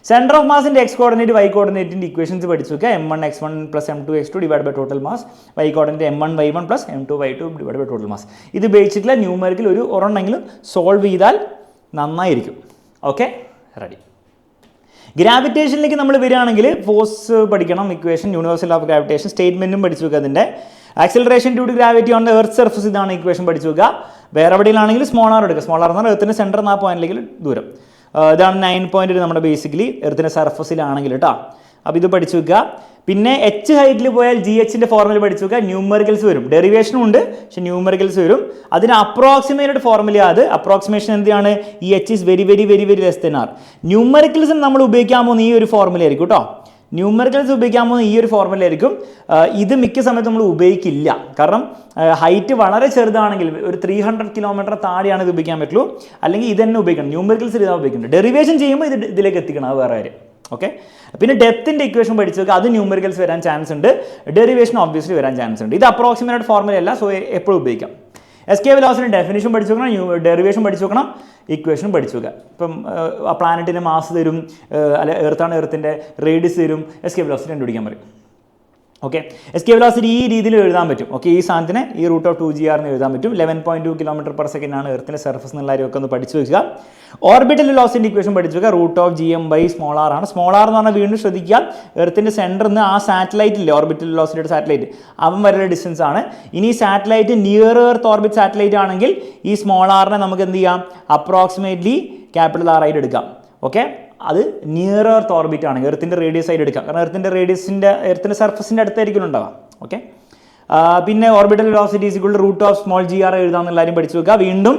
സെൻറ്റർ ഓഫ് മാസിൻ്റെ എക്സ് കോർഡിനേറ്റ് വൈ കോർഡിനേറ്റിൻ്റെ ഇക്വേഷൻസ് പഠിച്ചു വെക്കുക. m1x1 + m2x2 / total mass. Y coordinate m1y1 + m2y2 / total mass. ഇത് ഉപയോഗിച്ചിട്ടുള്ള ന്യൂമറിക്കൽ ഒരു ഒരെണ്ണെങ്കിലും സോൾവ് ചെയ്താൽ നന്നായിരിക്കും. Okay, ready. ഗ്രാവിറ്റേഷനിലേക്ക് നമ്മൾ വരികയാണെങ്കിൽ ഫോഴ്സ് പഠിക്കണം, ഇക്വേഷൻ, യൂണിവേഴ്സൽ ഓഫ് ഗ്രാവിറ്റേഷൻ സ്റ്റേറ്റ്മെൻറ്റും പഠിച്ചു വെക്കുക. അതിൻ്റെ acceleration due to gravity on the earth surface, ഇതാണ് ഇക്വേഷൻ പഠിച്ചു വെക്കുക. വേറെ എവിടെയാണെങ്കിൽ സ്മോൾ ആർ എടുക്കുക. സ്മോൾ ആർ എന്ന് പറഞ്ഞാൽ എർത്തിൻ്റെ സെൻറ്റർ 4 പോയിന്റിലേക്ക് ദൂരം. ഇതാണ് 9 പോയിന്റ് നമ്മുടെ ബേസിക്കലി എർത്തിൻ്റെ സർഫസിലാണെങ്കിൽ കേട്ടോ. അപ്പോൾ ഇത് പഠിച്ചു വെക്കുക. പിന്നെ എച്ച് ഹൈറ്റിൽ പോയാൽ ജി എച്ചിൻ്റെ ഫോർമുല പഠിച്ചു വെക്കുക. ന്യൂമറിക്കൽസ് വരും, ഡെറിവേഷനും ഉണ്ട്, പക്ഷേ ന്യൂമറിക്കൽസ് വരും. അതിന് അപ്രോക്സിമേറ്റഡ് ഫോർമുല അത്. അപ്രോക്സിമേഷൻ എന്താണ്? ഈ H is very very very very less than R. ന്യൂമറിക്കൽസിന് നമ്മൾ ഉപയോഗിക്കാൻ പോകുന്ന ഈ ഒരു ഫോർമുല ആയിരിക്കും കേട്ടോ. ന്യൂമറിക്കൽസ് ഉപയോഗിക്കാൻ പോകുന്ന ഈ ഒരു ഫോർമുല ആയിരിക്കും. ഇത് മിക്ക സമയത്ത് നമ്മൾ ഉപയോഗിക്കില്ല. കാരണം ഹൈറ്റ് വളരെ ചെറുതാണെങ്കിൽ ഒരു 300 കിലോമീറ്റർ താഴെയാണ് ഇത് ഉപയോഗിക്കാൻ പറ്റുള്ളൂ. അല്ലെങ്കിൽ ഇത് തന്നെ ഉപയോഗിക്കണം. ന്യൂമറിക്കൽസ് ഇതാണ് ഉപയോഗിക്കുന്നത്. ഡെറിവേഷൻ ചെയ്യുമ്പോൾ ഇതിലേക്ക് എത്തിക്കണം, അത് വേറെ കാര്യം. ഓക്കെ. പിന്നെ ഡെപ്തിൻ്റെ ഇക്വേഷൻ പഠിച്ചു വെക്കുക. അത് ന്യൂമറിക്കൽസ് വരാൻ ചാൻസ് ഉണ്ട്, ഡെറിവേഷൻ ഒബ്വിയസ്ലി വരാൻ ചാൻസ് ഉണ്ട്. ഇത് അപ്രോക്സിമേറ്റഡ് ഫോർമുല അല്ല, സോ എപ്പോഴും ഉപയോഗിക്കാം. എസ്കേ വെലോസിറ്റി ഡെഫിനിഷൻ പഠിച്ചു വെക്കണം, ഡെറിവേഷൻ പഠിച്ചു വെക്കണം, ഇക്വേഷൻ പഠിച്ചു വെക്കുക. ഇപ്പം ആ പ്ലാനറ്റിൻ്റെ മാസ് തരും, അല്ലെ എർത്താണ് എർത്തിൻ്റെ റേഡിയസ് തരും, എസ്കേ വെലോസിറ്റി കണ്ടുപിടിക്കാൻ പറയും. ഓക്കെ. എസ്കേ വെലോസിറ്റി ഈ രീതിയിൽ എഴുതാൻ പറ്റും. ഓക്കെ. ഈ സാധനത്തിന് ഈ √2gr എന്ന് എഴുതാൻ പറ്റും. 11.2 km/s ആണ് എർത്തിൻ്റെ സർഫസ് എന്നുള്ള കാര്യമൊക്കെ ഒന്ന് പഠിച്ചു വെക്കുക. ഓർബിറ്റൽ വെലോസിറ്റി ഇക്വേഷൻ പഠിച്ചു വെക്കുക. √gm/r ആണ്. സ്മോൾ ആർ എന്ന് പറഞ്ഞാൽ വീണ്ടും ശ്രദ്ധിക്കുക, എർത്തിൻ്റെ സെൻറ്ററിൽ നിന്ന് ആ സാറ്റലൈറ്റ് ഇല്ലേ, ഓർബിറ്റൽ വെലോസിറ്റിയുടെ സാറ്റലൈറ്റ്, അവൻ വരെയുള്ള ഡിസ്റ്റൻസ് ആണ്. ഇനി satellite near earth orbit satellite ആണെങ്കിൽ ഈ സ്മോൾ ആറിനെ നമുക്ക് എന്ത് ചെയ്യാം? അപ്രോക്സിമേറ്റ്ലി ക്യാപിറ്റൽ ആർ ആയിട്ട് എടുക്കാം. ഓക്കെ. അത് നിയർ എർത്ത് ഓർബിറ്റ് ആണ്, എർത്തിൻ്റെ റേഡിയസ് ആയിട്ട് എടുക്കാം. കാരണം എർത്തിൻ്റെ സർഫസിൻ്റെ അടുത്തായിരിക്കും ഉണ്ടാവാം. ഓക്കെ. പിന്നെ orbital velocity is equal to √(small)gr എഴുതാമെന്നുള്ള കാര്യം പഠിച്ചു വെക്കുക. വീണ്ടും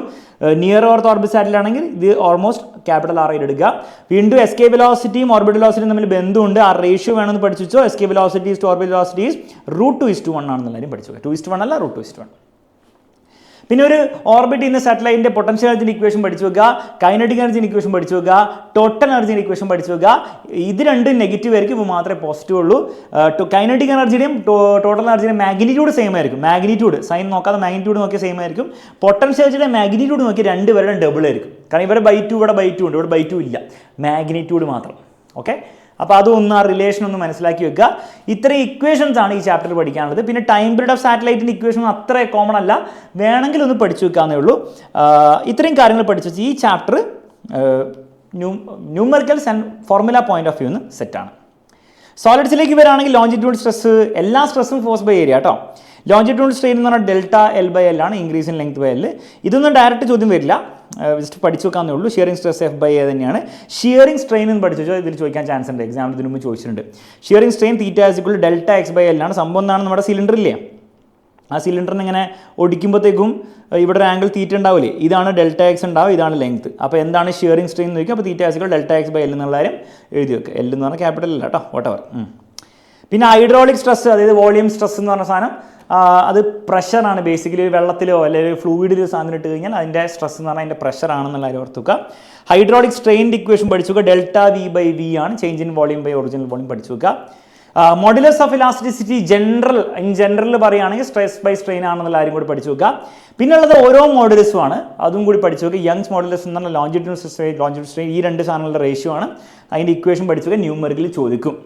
നിയർ എർത്ത് ഓർബിറ്റ് സാറ്റലൈറ്റ് ആണെങ്കിൽ ഇത് ഓൾമോസ്റ്റ് ക്യാപിറ്റൽ ആർ ആയിട്ട് എടുക്കുക. വീണ്ടും എസ്കേ വെലോസിറ്റിയും ഓർബിറ്റൽ വെലോസിറ്റിയും തമ്മിൽ ബന്ധമുണ്ട്, ആ റേഷ്യോ വേണമെന്ന് പഠിച്ചു വെച്ചോ. Escape velocity is to orbital velocity is √2:1 ആണെന്നുള്ള കാര്യം പഠിച്ചു വെക്കുക. 2:1 അല്ല, √2:1. പിന്നെ ഒരു ഓർബിറ്റ് ചെയ്യുന്ന സാറ്റലൈറ്റിൻ്റെ പൊട്ടൻഷ്യൽ എനർജിൻ്റെ ഇക്വേഷൻ പഠിച്ചു വെക്കുക, കൈനറ്റിക് എനർജിൻ്റെ ഇക്വേഷൻ പഠിച്ചു വെക്കുക, ടോട്ടൽ എനർജിൻ്റെ ഇക്വേഷൻ പഠിച്ചു വെക്കുക. ഇത് രണ്ടും നെഗറ്റീവ് ആയിരിക്കും, ഇപ്പോൾ മാത്രമേ പോസിറ്റീവ് ഉള്ളൂ. കൈനറ്റിക് എനർജിയുടെയും ടോട്ടൽ എനർജിയുടെയും മാഗ്നിറ്റ്യൂഡ് സെയിം ആയിരിക്കും. മാഗ്നിറ്റ്യൂഡ് സൈൻ നോക്കാതെ മാഗ്നിറ്റ്യൂഡ് നോക്കിയാൽ സെയിം ആയിരിക്കും. പൊട്ടൻഷ്യൽ എനർജിയുടെ മാഗ്നിറ്റ്യൂഡ് നോക്കി രണ്ടുപേരുടെ ഡബിൾ ആയിരിക്കും. കാരണം ഇവിടെ /2 ഇവിടെ /2 ഉണ്ട്, ഇവിടെ /2 ഇല്ല, മാഗ്നിറ്റ്യൂഡ് മാത്രം. ഓക്കെ. അപ്പോൾ അതൊന്ന് ആ റിലേഷൻ ഒന്ന് മനസ്സിലാക്കി വെക്കുക. ഇത്രയും ഇക്വേഷൻസ് ആണ് ഈ ചാപ്റ്ററിൽ പഠിക്കാനുള്ളത്. പിന്നെ ടൈം പീരീഡ് ഓഫ് സാറ്റലൈറ്റിൻ്റെ ഇക്വേഷൻ അത്ര കോമൺ അല്ല, വേണമെങ്കിൽ ഒന്ന് പഠിച്ചു വെക്കാന്നേ ഉള്ളൂ. ഇത്രയും കാര്യങ്ങൾ പഠിച്ചു വെച്ച് ഈ chapter numericals and formula point of view എന്ന് സെറ്റാണ്. സോളിഡ്സിലേക്ക് വരികയാണെങ്കിൽ ലോഞ്ചിറ്റ്യൂഡ് സ്ട്രെസ്, എല്ലാ സ്ട്രെസ്സും ഫോഴ്സ് ബൈ ഏരിയ കേട്ടോ. ലോഞ്ചിറ്റ്യൂഡ് സ്ട്രെയിൻ എന്ന് പറഞ്ഞാൽ ΔL/L ആണ്, increase in length by L. ഇതൊന്നും ഡയറക്റ്റ് ചോദ്യം വരില്ല, ജസ്റ്റ് പഠിച്ചു വെക്കാന്നേ ഉള്ളൂ. ഷിയറിംഗ് സ്ട്രെസ് F/A തന്നെയാണ്. ഷിയറിംഗ് സ്ട്രെയിൻ എന്ന് പഠിച്ചു വെച്ചാൽ ഇതിൽ ചോദിക്കാൻ ചാൻസ് ഉണ്ട്, എക്സാമിന് ഇതിന് മുമ്പ് ചോദിച്ചിട്ടുണ്ട്. ഷിയറിംഗ് സ്ട്രെയിൻ θ ΔX/L ആണ്. സംഭവം എന്താണ്? നമ്മുടെ സിലിണ്ടർ ഇല്ലേ, ആ സിലിണ്ടറിന് ഇങ്ങനെ ഒടിക്കുമ്പോഴത്തേക്കും ഇവിടെ ഒരു ആംഗിൾ തീറ്റ ഉണ്ടാവില്ലേ, ഇതാണ് ΔX ഉണ്ടാവും, ഇതാണ് ലെങ്ത്. അപ്പോൾ എന്താണ് ഷിയറിംഗ് സ്ട്രെയിൻ എന്ന് ചോദിക്കുക. അപ്പോൾ θ ΔX/L എന്നുള്ള കാര്യം എഴുതി വെക്കുക. L എന്ന് പറഞ്ഞാൽ ക്യാപിറ്റൽ അല്ല കേട്ടോ, വോട്ടെവർ. പിന്നെ ഹൈഡ്രോളിക് സ്ട്രെസ്, അതായത് വോളിയം സ്ട്രെസ് എന്ന് പറഞ്ഞ സാധനം, അത് പ്രഷറാണ്. ബേസിക്കലി വെള്ളത്തിലോ അല്ലെങ്കിൽ ഫ്ലൂയിഡിലോ സാധനം ഇട്ട് കഴിഞ്ഞാൽ അതിൻ്റെ സ്ട്രെസ് എന്ന് പറഞ്ഞാൽ അതിൻ്റെ പ്രഷറാണെന്നുള്ള കാര്യം ഓർത്തുക. ഹൈഡ്രോളിക് സ്ട്രെയിൻ്റെ ഇക്വേഷൻ പഠിച്ചു വെക്കുക. ΔV/V ആണ്, change in volume by original volume പഠിച്ചു വെക്കുക. Modulus of elasticity in general പറയുകയാണെങ്കിൽ സ്ട്രെസ് ബൈ സ്ട്രെയിൻ ആണെന്നുള്ള കാര്യം കൂടി പഠിച്ചു വെക്കുക. പിന്നുള്ളത് ഓരോ മോഡുലസും ആണ്, അതും കൂടി പഠിച്ചു വെക്കുക. യങ്സ് മോഡുലസ് എന്ന് പറഞ്ഞാൽ ലോഞ്ചിറ്റ്യൂഡ് സ്ട്രെയിൻ, ഈ രണ്ട് സാധനങ്ങളുടെ റേഷ്യോ ആണ്. അതിൻ്റെ ഇക്വേഷൻ പഠിച്ചു വെക്കുക, ന്യൂമറിക്കലി ചോദിക്കും.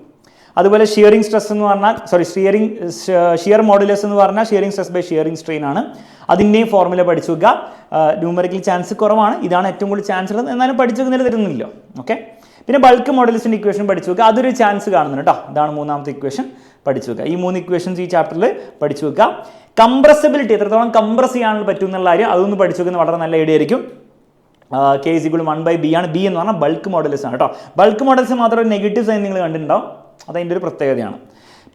അതുപോലെ ഷിയറിംഗ് സ്ട്രെസ് എന്ന് പറഞ്ഞാൽ ഷിയർ മോഡുലസ് എന്ന് പറഞ്ഞാൽ shearing stress by shearing strain ആണ്. അതിൻ്റെയും ഫോർമുല പഠിച്ചു വെക്കുക. ന്യൂമറിക്കൽ ചാൻസ് കുറവാണ്, ഇതാണ് ഏറ്റവും കൂടുതൽ ചാൻസ് ഉള്ളത്, എന്നാലും പഠിച്ചു വെക്കുന്നതിൽ തരുന്നില്ലോ. ഓക്കെ. പിന്നെ ബൾക്ക് മോഡുലസിൻ്റെ ഇക്വേഷൻ പഠിച്ചു വെക്കുക, അതൊരു ചാൻസ് കാണുന്നുണ്ട് കേട്ടോ. ഇതാണ് മൂന്നാമത്തെ ഇക്വേഷൻ പഠിച്ചു വെക്കുക. ഈ 3 ഇക്വേഷൻസ് ഈ ചാപ്റ്ററിൽ പഠിച്ചു വെക്കുക. കംപ്രസിബിലിറ്റി, എത്രത്തോളം കംപ്രസ് ചെയ്യാൻ പറ്റും എന്നുള്ള കാര്യം അതൊന്ന് പഠിച്ചു വെക്കുന്നത് വളരെ നല്ല ഐഡിയ ആയിരിക്കും. K = 1/B ആണ്. B എന്ന് പറഞ്ഞാൽ ബൾക്ക് മോഡുലസ് ആണ് കേട്ടോ. ബൾക്ക് മോഡുലസ് മാത്രം ഒരു നെഗറ്റീവ് സൈൻ നിങ്ങൾ കണ്ടിട്ടുണ്ടാവും, അതതിൻ്റെ ഒരു പ്രത്യേകതയാണ്.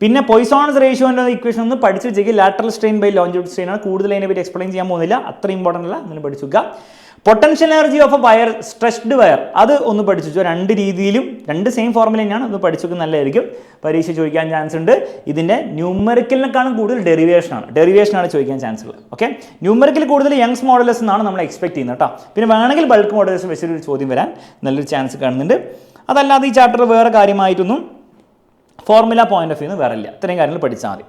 പിന്നെ പോയ്സോൺസ് റേഷ്യോൻ്റെ ഇക്വേഷൻ ഒന്ന് പഠിച്ചു വെച്ചേക്ക്. Lateral strain by longitudinal strain ആണ്. കൂടുതൽ അതിനെ പറ്റി എക്സ്പ്ലെയിൻ ചെയ്യാൻ പോകുന്നില്ല, അത്ര ഇമ്പോർട്ടൻ്റ് അല്ല, നിങ്ങൾ പഠിച്ചു വെക്കുക. Potential energy of A wire, stretched wire, അത് ഒന്ന് പഠിച്ചു വെച്ചോ. രണ്ട് രീതിയിലും രണ്ട് സെയിം ഫോർമുല തന്നെയാണ്, അത് പഠിച്ചു വെക്കുന്നത് നല്ലതായിരിക്കും. പരീക്ഷ ചോദിക്കാൻ ചാൻസ് ഉണ്ട്. ഇതിൻ്റെ ന്യൂമറിക്കലിനെക്കാളും കൂടുതൽ ഡെറിവേഷനാണ് ചോദിക്കാൻ ചാൻസ് ഉള്ളത്. ഓക്കെ. ന്യൂമറിക്കൽ കൂടുതൽ യങ്സ് മോഡുലസ് എന്നാണ് നമ്മൾ എക്സ്പെക്ട് ചെയ്യുന്നത് കേട്ടോ. പിന്നെ വേണമെങ്കിൽ ബൾക്ക് മോഡുലസ് വെച്ചൊരു ചോദ്യം വരാൻ നല്ലൊരു ചാൻസ് കാണുന്നുണ്ട്. അതല്ലാതെ ഈ ചാപ്റ്റർ വേറെ കാര്യമായിട്ടൊന്നും ഫോർമുല പോയിന്റ് ഓഫ് വ്യൂ വേറെ ഇല്ല. ഇത്രയും കാര്യങ്ങൾ പഠിച്ചാൽ മതി.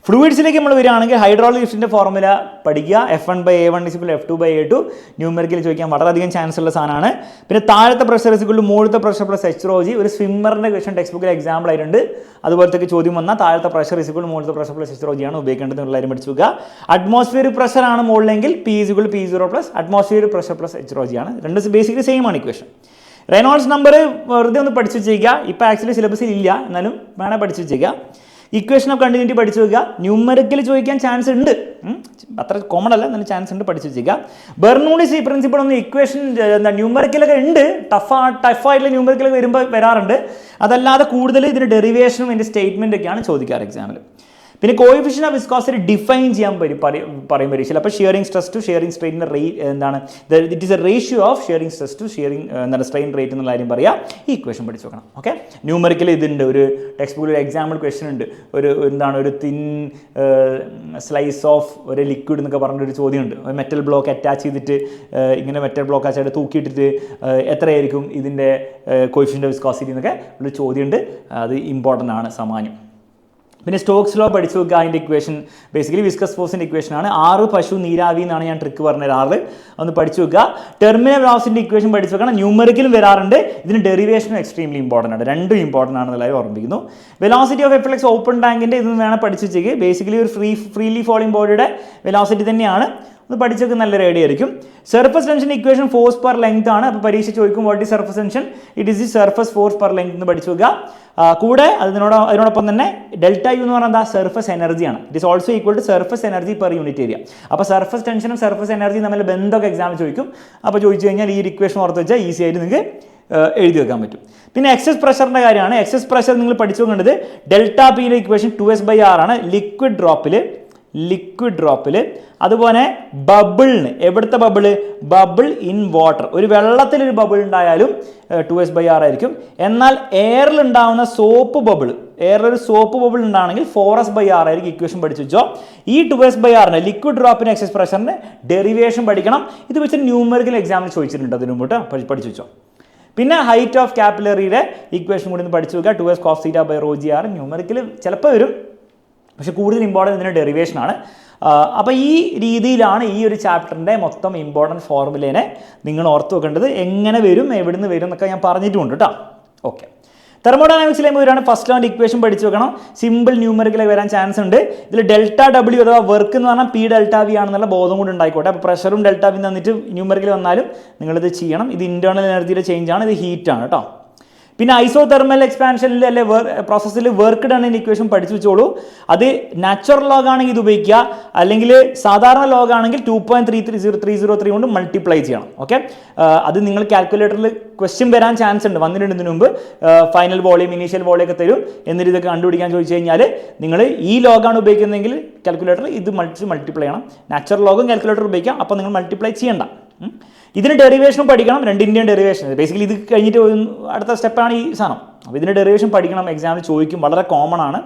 ഫ്ലൂയിഡ്സിലേക്ക് നമ്മൾ വരികയാണെങ്കിൽ ഹൈഡ്രോളിക് ലിഫ്റ്റിൻ്റെ ഫോർമുല പഠിക്കുക. F1/A1 = F2/A2. ന്യൂമറിക്കൽ ചോദിക്കാൻ വളരെയധികം ചാൻസ് ഉള്ള സാധനമാണ്. പിന്നെ താഴത്തെ പ്രഷർ = മുകളിലത്തെ പ്രഷർ പ്ലസ് HρG, ഒരു സ്വിമ്മറിൻ്റെ ക്വസ്റ്റൻ ടെക്സ്റ്റ് ബുക്കിൽ എക്സാമ്പിൾ ആയിട്ടുണ്ട്. അതുപോലത്തെ ചോദ്യം വന്നാൽ താഴത്തെ പ്രഷർ = മുകളിലത്തെ പ്രഷർ പ്ലസ് HρG ആണ് ഉപയോഗിക്കേണ്ടത് എന്നുള്ള കാര്യം പഠിച്ചു വെക്കുക. അറ്റ്മോസ്ഫിയറിക് പ്രഷറാണ് മുകളിലെങ്കിൽ P = P0 plus atmospheric pressure plus HρG ആണ്. രണ്ട് ബേസിക്കലി സെയിം ആണ് ഇക്വേഷൻ. റെയ്നോൾഡ്സ് നമ്പർ വെറുതെ ഒന്ന് പഠിച്ചു വെച്ചേക്കുക. ഇപ്പോൾ ആക്ച്വലി സിലബസിൽ ഇല്ല, എന്നാലും വേണേൽ പഠിച്ചു വെച്ചേക്കുക. ഇക്വേഷൻ ഓഫ് കണ്ടിന്യൂറ്റി പഠിച്ചു വെക്കുക. ന്യൂമറിക്കൽ ചോദിക്കാൻ ചാൻസ് ഉണ്ട്, അത്ര കോമൺ അല്ല, എന്നാലും ചാൻസ് ഉണ്ട്, പഠിച്ചു വെച്ചേക്കുക. ബെർണൂളിസ് പ്രിൻസിപ്പിൾ ഒന്നും ഇക്വേഷൻ ന്യൂമറിക്കലൊക്കെ ഉണ്ട്, ടഫായിട്ടുള്ള ന്യൂമറിക്കലൊക്കെ വരുമ്പോൾ വരാറുണ്ട്. അതല്ലാതെ കൂടുതൽ ഇതിന് ഡെറിവേഷനും ഇതിൻ്റെ സ്റ്റേറ്റ്മെൻ്റ് ഒക്കെയാണ് ചോദിക്കാറ് എക്സാമിൽ. പിന്നെ കോയിഫിഷ്യൻ്റ് ഓഫ് വിസ്കോസിറ്റി ഡിഫൈൻ ചെയ്യാൻ പറയും പരീക്ഷയിൽ. അപ്പോൾ ഷിയറിംഗ് സ്ട്രെസ് ടു ഷിയറിംഗ് സ്ട്രെയിനിൻ്റെ എന്താണ്, it is a ratio of shearing stress to shearing എന്താണ് സ്ട്രെയിൻ റേറ്റ് എന്നുള്ള കാര്യം പറയാം. ഈ ഇക്വേഷൻ പഠിച്ചു വെക്കണം. ഓക്കെ, ന്യൂമറിക്കൽ ഇതുണ്ട്, ഒരു ടെക്സ്റ്റ് ബുക്കിൽ ഒരു എക്സാമ്പിൾ ക്വസ്റ്റൻ ഉണ്ട്, ഒരു തിൻ സ്ലൈസ് ഓഫ് ഒരു ലിക്വിഡ് എന്നൊക്കെ പറഞ്ഞൊരു ചോദ്യമുണ്ട്. ഒരു മെറ്റൽ ബ്ലോക്ക് അറ്റാച്ച് ചെയ്തിട്ട് ഇങ്ങനെ മെറ്റൽ ബ്ലോക്ക് അറ്റാച്ച് തൂക്കിയിട്ടിട്ട് എത്രയായിരിക്കും ഇതിൻ്റെ കോയിഫിഷ്യൻ്റ് ഓഫ് വിസ്കോസിറ്റി എന്നൊക്കെ ഒരു ചോദ്യമുണ്ട്. അത് ഇമ്പോർട്ടൻ്റ് ആണ് സാമാന്യം. പിന്നെ സ്റ്റോക്സ് ലോ പഠിച്ചു വെക്കുക. അതിൻ്റെ ഇക്വേഷൻ ബേസിക്കലി വിസ്കസ് ഫോഴ്സിൻ്റെ ഇക്വേഷനാണ്. 6 പശു നീരാവി എന്നാണ് ഞാൻ ട്രിക്ക് പറഞ്ഞത്. 6 ഒന്ന് പഠിച്ചു വെക്കുക. ടെർമിനൽ വെലോസിറ്റിൻ്റെ ഇക്വേഷൻ പഠിച്ചു വെക്കണം. ന്യൂമറിക്കലും വരാറുണ്ട്, ഇതിന് ഡെറിവേഷനും എക്സ്ട്രീംലി ഇമ്പോർട്ടൻ്റ് ആണ്, രണ്ടും ഇമ്പോർട്ടൻ്റ് ആണെന്നുള്ളത് ഓർമ്മിപ്പിക്കുന്നു. വെലോസിറ്റി ഓഫ് എഫ്ലക്സ് ഓപ്പൺ ടാങ്കിൻ്റെ ഇതൊന്നും വേണം പഠിച്ചു വെച്ചേക്ക്. ബേസിക്കലി ഒരു ഫ്രീലി ഫോളിംഗ് ബോഡിയുടെ വെലോസിറ്റി തന്നെയാണ്, ഒന്ന് പഠിച്ചൊക്കെ നല്ലൊരു ഐഡിയ ആയിരിക്കും. Surface tension equation force per length ആണ്. അപ്പോൾ പരീക്ഷ ചോദിക്കും what is surface tension, it is the surface force per length എന്ന് പഠിച്ചു വെക്കുക. കൂടെ അതിനോടൊപ്പം തന്നെ ഡെൽറ്റ യു എന്ന് പറഞ്ഞാൽ എന്താ, സർഫസ് എനർജിയാണ്. It is also equal to surface energy per unit area. അപ്പോൾ സർഫസ് ടെൻഷനും സർഫസ് എനർജിയും തമ്മിൽ ബന്ധമൊക്കെ എക്സാമിൽ ചോദിക്കും. അപ്പോൾ ചോദിച്ചു കഴിഞ്ഞാൽ ഈ ഇക്വേഷൻ ഓർത്ത് വെച്ചാൽ ഈസി ആയിട്ട് നിങ്ങൾക്ക് എഴുതി വെക്കാൻ പറ്റും. പിന്നെ എക്സസ് പ്രഷറിൻ്റെ കാര്യമാണ്. എക്സസ് പ്രഷർ നിങ്ങൾ പഠിച്ചു വെക്കേണ്ടത് ഡെൽറ്റ പിയുടെ ഇക്വേഷൻ 2s/r ആണ് ലിക്വിഡ് ഡ്രോപ്പിൽ. അതുപോലെ ബബിളിന്, എവിടുത്തെ ബബിൾ ഇൻ വാട്ടർ, ഒരു വെള്ളത്തിലൊരു ബബിൾ ഉണ്ടായാലും 2s/r ആയിരിക്കും. എന്നാൽ എയറിൽ ഉണ്ടാകുന്ന എയറിലൊരു സോപ്പ് ബബിൾ ഉണ്ടാണെങ്കിൽ 4s/r ആയിരിക്കും. ഇക്വേഷൻ പഠിച്ചു വെച്ചോ. ഈ 2s/r ലിക്വിഡ് ഡ്രോപ്പിന് എക്സസ് പ്രഷറിന് ഡെറിവേഷൻ പഠിക്കണം. ഇത് വെച്ച് ന്യൂമറിക്കൽ എക്സാമിൽ ചോദിച്ചിട്ടുണ്ട്, അതിന് മുമ്പോട്ട് പഠിച്ചു വെച്ചോ. പിന്നെ ഹൈറ്റ് ഓഫ് കാപ്പിലറിയുടെ ഇക്വേഷൻ കൂടി ഒന്ന് പഠിച്ചു വെക്കുക. 2s cos θ/ρgr. ന്യൂമറിക്കൽ ചിലപ്പോൾ വരും, പക്ഷെ കൂടുതൽ ഇമ്പോർട്ടൻ്റ് ഇതിൻ്റെ ഡെറിവേഷനാണ്. അപ്പോൾ ഈ രീതിയിലാണ് ഈ ഒരു ചാപ്റ്ററിൻ്റെ മൊത്തം ഇമ്പോർട്ടൻറ്റ് ഫോർമുലേനെ നിങ്ങൾ ഓർത്ത് വെക്കേണ്ടത്. എങ്ങനെ വരും, എവിടുന്ന് വരും എന്നൊക്കെ ഞാൻ പറഞ്ഞിട്ടുണ്ട് കേട്ടോ. ഓക്കെ, തെർമോഡൈനാമിക്സിലേക്ക് വരികയാണ്. ഫസ്റ്റ് ലോൻ്റെ ഇക്വേഷൻ പഠിച്ചു വെക്കണം. സിമ്പിൾ ന്യൂമറിക്കലായി വരാൻ ചാൻസ് ഉണ്ട്. ഇതിൽ ഡെൽറ്റ ഡബ്ല്യു അഥവാ വർക്ക് എന്ന് പറഞ്ഞാൽ P ഡെൽറ്റ വി ആണെന്നുള്ള ബോധം കൂടി ഉണ്ടായിക്കോട്ടെ. അപ്പോൾ പ്രഷറും ഡെൽറ്റ വി തന്നിട്ട് ന്യൂമറിക്കൽ വന്നാലും നിങ്ങളിത് ചെയ്യണം. ഇത് ഇൻറ്റേർണൽ എനർജിയുടെ ചേഞ്ച് ആണ്, ഇത് ഹീറ്റാണ് കേട്ടോ. പിന്നെ ഐസോതെർമൽ എക്സ്പാൻഷനിൽ അല്ലെ പ്രോസസ്സിൽ വർക്ക് ഡൺ എന്ന ഇക്വേഷൻ പഠിച്ചു വെച്ചോളൂ. അത് നാച്ചുറൽ ലോഗ് ആണെങ്കിൽ ഇത് ഉപയോഗിക്കുക, അല്ലെങ്കിൽ സാധാരണ ലോഗ് ആണെങ്കിൽ 2.30303 കൊണ്ട് മൾട്ടിപ്ലൈ ചെയ്യണം. ഓക്കെ, അത് നിങ്ങൾ കാൽക്കുലേറ്ററിൽ ക്വസ്റ്റ്യൻ വരാൻ ചാൻസ് ഉണ്ട്, വന്നിട്ടുണ്ട് ഇതിനു മുമ്പ്. ഫൈനൽ വോളിയം, ഇനീഷ്യൽ വോളിയം ഒക്കെ തരും. എന്നിട്ട് ഇതൊക്കെ കണ്ടുപിടിക്കാൻ ചോദിച്ചു കഴിഞ്ഞാൽ നിങ്ങൾ ഈ ലോഗാണ് ഉപയോഗിക്കുന്നതെങ്കിൽ കാൽക്കുലേറ്റർ ഇത് മൾട്ടിപ്ലൈ ചെയ്യണം. നാച്ചുറൽ ലോഗും കാൽക്കുലേറ്റർ ഉപയോഗിക്കാം, അപ്പോൾ നിങ്ങൾ മൾട്ടിപ്ലൈ ചെയ്യണ്ട. ഇതിന് ഡെറിവേഷനും പഠിക്കണം, രണ്ടിൻ്റെയും ഡെറിവേഷൻ. ബേസിക്കലി ഇത് കഴിഞ്ഞിട്ട് അടുത്ത സ്റ്റെപ്പാണ് ഈ സാധനം. അപ്പോൾ ഇതിൻ്റെ ഡെറിവേഷൻ പഠിക്കണം, എക്സാമിൽ ചോദിക്കും, വളരെ കോമൺ ആണ്.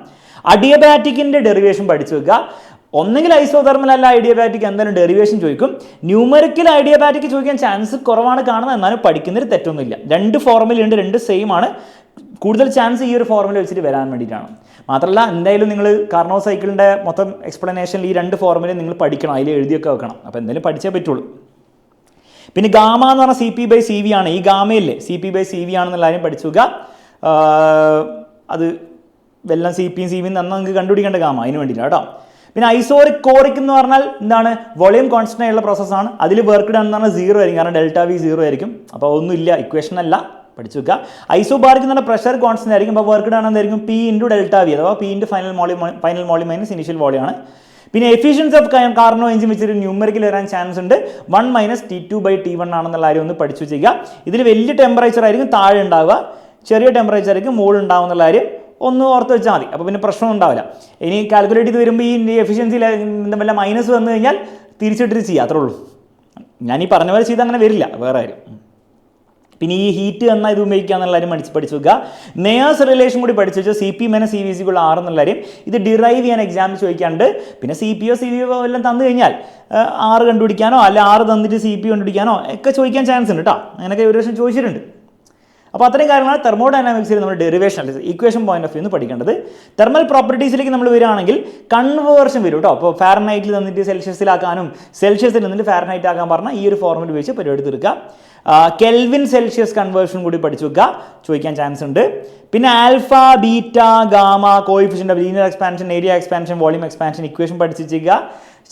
അഡിയബാറ്റിക്കിൻ്റെ ഡെറിവേഷൻ പഠിച്ചു വെക്കുക. ഒന്നെങ്കിൽ ഐസോതെർമൽ അല്ല ഐഡിയബാറ്റിക്, എന്തായാലും ഡെറിവേഷൻ ചോദിക്കും. ന്യൂമറിക്കൽ ഐഡിയബാറ്റിക് ചോദിക്കാൻ ചാൻസ് കുറവാണ് കാണുന്നത്, എന്നാലും പഠിക്കുന്നതിൽ തെറ്റൊന്നുമില്ല. രണ്ട് ഫോർമുലയുണ്ട്, രണ്ട് സെയിം ആണ്. കൂടുതൽ ചാൻസ് ഈ ഒരു ഫോർമുല വെച്ചിട്ട് വരാൻ വേണ്ടിയിട്ടാണ്. മാത്രമല്ല എന്തായാലും നിങ്ങൾ കാർനോട്ട് സൈക്കിളിൻ്റെ മൊത്തം എക്സ്പ്ലനേഷനിൽ ഈ രണ്ട് ഫോർമുലയും നിങ്ങൾ പഠിക്കണം, അതിൽ എഴുതിയൊക്കെ വെക്കണം. അപ്പോൾ എന്തായാലും പഠിച്ചേ പറ്റുള്ളൂ. പിന്നെ ഗാമ എന്ന് പറഞ്ഞാൽ CP/CV ആണ്. ഈ ഗാമയില്ലേ CP/CV ആണെന്നുള്ള കാര്യം പഠിച്ചു വെക്കുക. അത് എല്ലാം CPയും CVയും തന്നെ നിങ്ങൾക്ക് കണ്ടുപിടിക്കേണ്ട ഗാമ, അതിന് വേണ്ടിയില്ല കേട്ടോ. പിന്നെ ഐസോറിക് കോറിക് എന്ന് പറഞ്ഞാൽ എന്താണ്, വോളിയം കോൺസ്റ്റന്റ് ആയിട്ടുള്ള പ്രോസസ്സാണ്. അതിൽ വർക്ക് ഡൺ എന്ന് പറഞ്ഞാൽ 0 ആയിരിക്കും, കാരണം ഡെൽറ്റ വി 0 ആയിരിക്കും. അപ്പോൾ ഒന്നുമില്ല, ഇക്വേഷൻ അല്ല, പഠിച്ചു വെക്കുക. ഐസോബാറിക് എന്ന് പറഞ്ഞാൽ പ്രഷർ കോൺസ്റ്റന്റ് ആയിരിക്കും. അപ്പോൾ വർക്ക് ഡൺ എന്തായിരിക്കും, P × ഡെൽറ്റ വി അഥവാ P × final volume minus initial volume ആണ്. പിന്നെ എഫിഷ്യൻസി ഓഫ് കാർനോ എഞ്ചിൻ വെച്ചൊരു ന്യൂമറിക്കൽ വരാൻ ചാൻസ് ഉണ്ട്. 1 - T2/T1 ആണെന്നുള്ള കാര്യം ഒന്ന് പഠിച്ചു ചെയ്യുക. ഇതിൽ വലിയ ടെമ്പറേച്ചർ ആയിരിക്കും താഴെ ഉണ്ടാവുക, ചെറിയ ടെമ്പറേച്ചർ ആയിരിക്കും മുകളിൽ ഉണ്ടാവും എന്നുള്ള കാര്യം ഒന്ന് ഓർത്ത് വെച്ചാൽ മതി. അപ്പോൾ പിന്നെ പ്രശ്നം ഉണ്ടാവില്ല. ഇനി കാൽക്കുലേറ്റ് ചെയ്ത് വരുമ്പോൾ ഈ എഫിഷ്യൻസിയിൽ വല്ല മൈനസ് വന്നു കഴിഞ്ഞാൽ തിരിച്ചിട്ട് ചെയ്യുക, അത്രേ ഉള്ളൂ. ഞാൻ ഈ പറഞ്ഞ പോലെ ചെയ്ത് അങ്ങനെ വരില്ല, വേറെ കാര്യം. പിന്നെ ഈ ഹീറ്റ് എന്നാൽ ഇത് ഉപയോഗിക്കുക എന്നുള്ള കാര്യം പഠിച്ചു വെക്കുക. മേയേഴ്സ് റിലേഷൻ കൂടി പഠിച്ചു വെച്ചാൽ CP - CV = R എന്നുള്ള കാര്യം ഇത് ഡിറൈവ് ചെയ്യാൻ എക്സാമിൽ ചോദിക്കാണ്ട്. പിന്നെ CPയോ CVയോ എല്ലാം തന്നു കഴിഞ്ഞാൽ R കണ്ടുപിടിക്കാനോ അല്ല R തന്നിട്ട് CP കണ്ടുപിടിക്കാനോ ഒക്കെ ചോദിക്കാൻ ചാൻസ് ഉണ്ട് കേട്ടോ. അങ്ങനെയൊക്കെ ഒരു വർഷം ചോദിച്ചിട്ടുണ്ട്. അപ്പോൾ അത്രയും കാര്യങ്ങളാണ് തെർമോഡൈനാമിക്സിൽ നമ്മൾ ഡെറിവേഷൻ അല്ലെ ഇക്വേഷൻ പോയിന്റ് ഓഫ് വ്യൂ പഠിക്കേണ്ടത്. തെർമൽ പ്രോപ്പർട്ടീസിലേക്ക് നമ്മൾ വരികയാണെങ്കിൽ കൺവേർഷൻ വരും കേട്ടോ. അപ്പോൾ ഫാരനൈറ്റിൽ തന്നിട്ട് സെൽഷ്യസിലാക്കാനും സെൽഷ്യസിൽ നിന്നിട്ട് ഫാരനൈറ്റ് ആക്കാൻ പറഞ്ഞാൽ ഈ ഒരു ഫോർമുല ഉപയോഗിച്ച് പരിപാടി തീർക്കുക. കെൽവിൻ സെൽഷ്യസ് കൺവേർഷൻ കൂടി പഠിച്ചു വെക്കുക, ചോദിക്കാൻ ചാൻസ് ഉണ്ട്. പിന്നെ alpha, beta, gamma, coefficient of linear expansion, area expansion, volume expansion equation പഠിച്ചു വെക്കുക.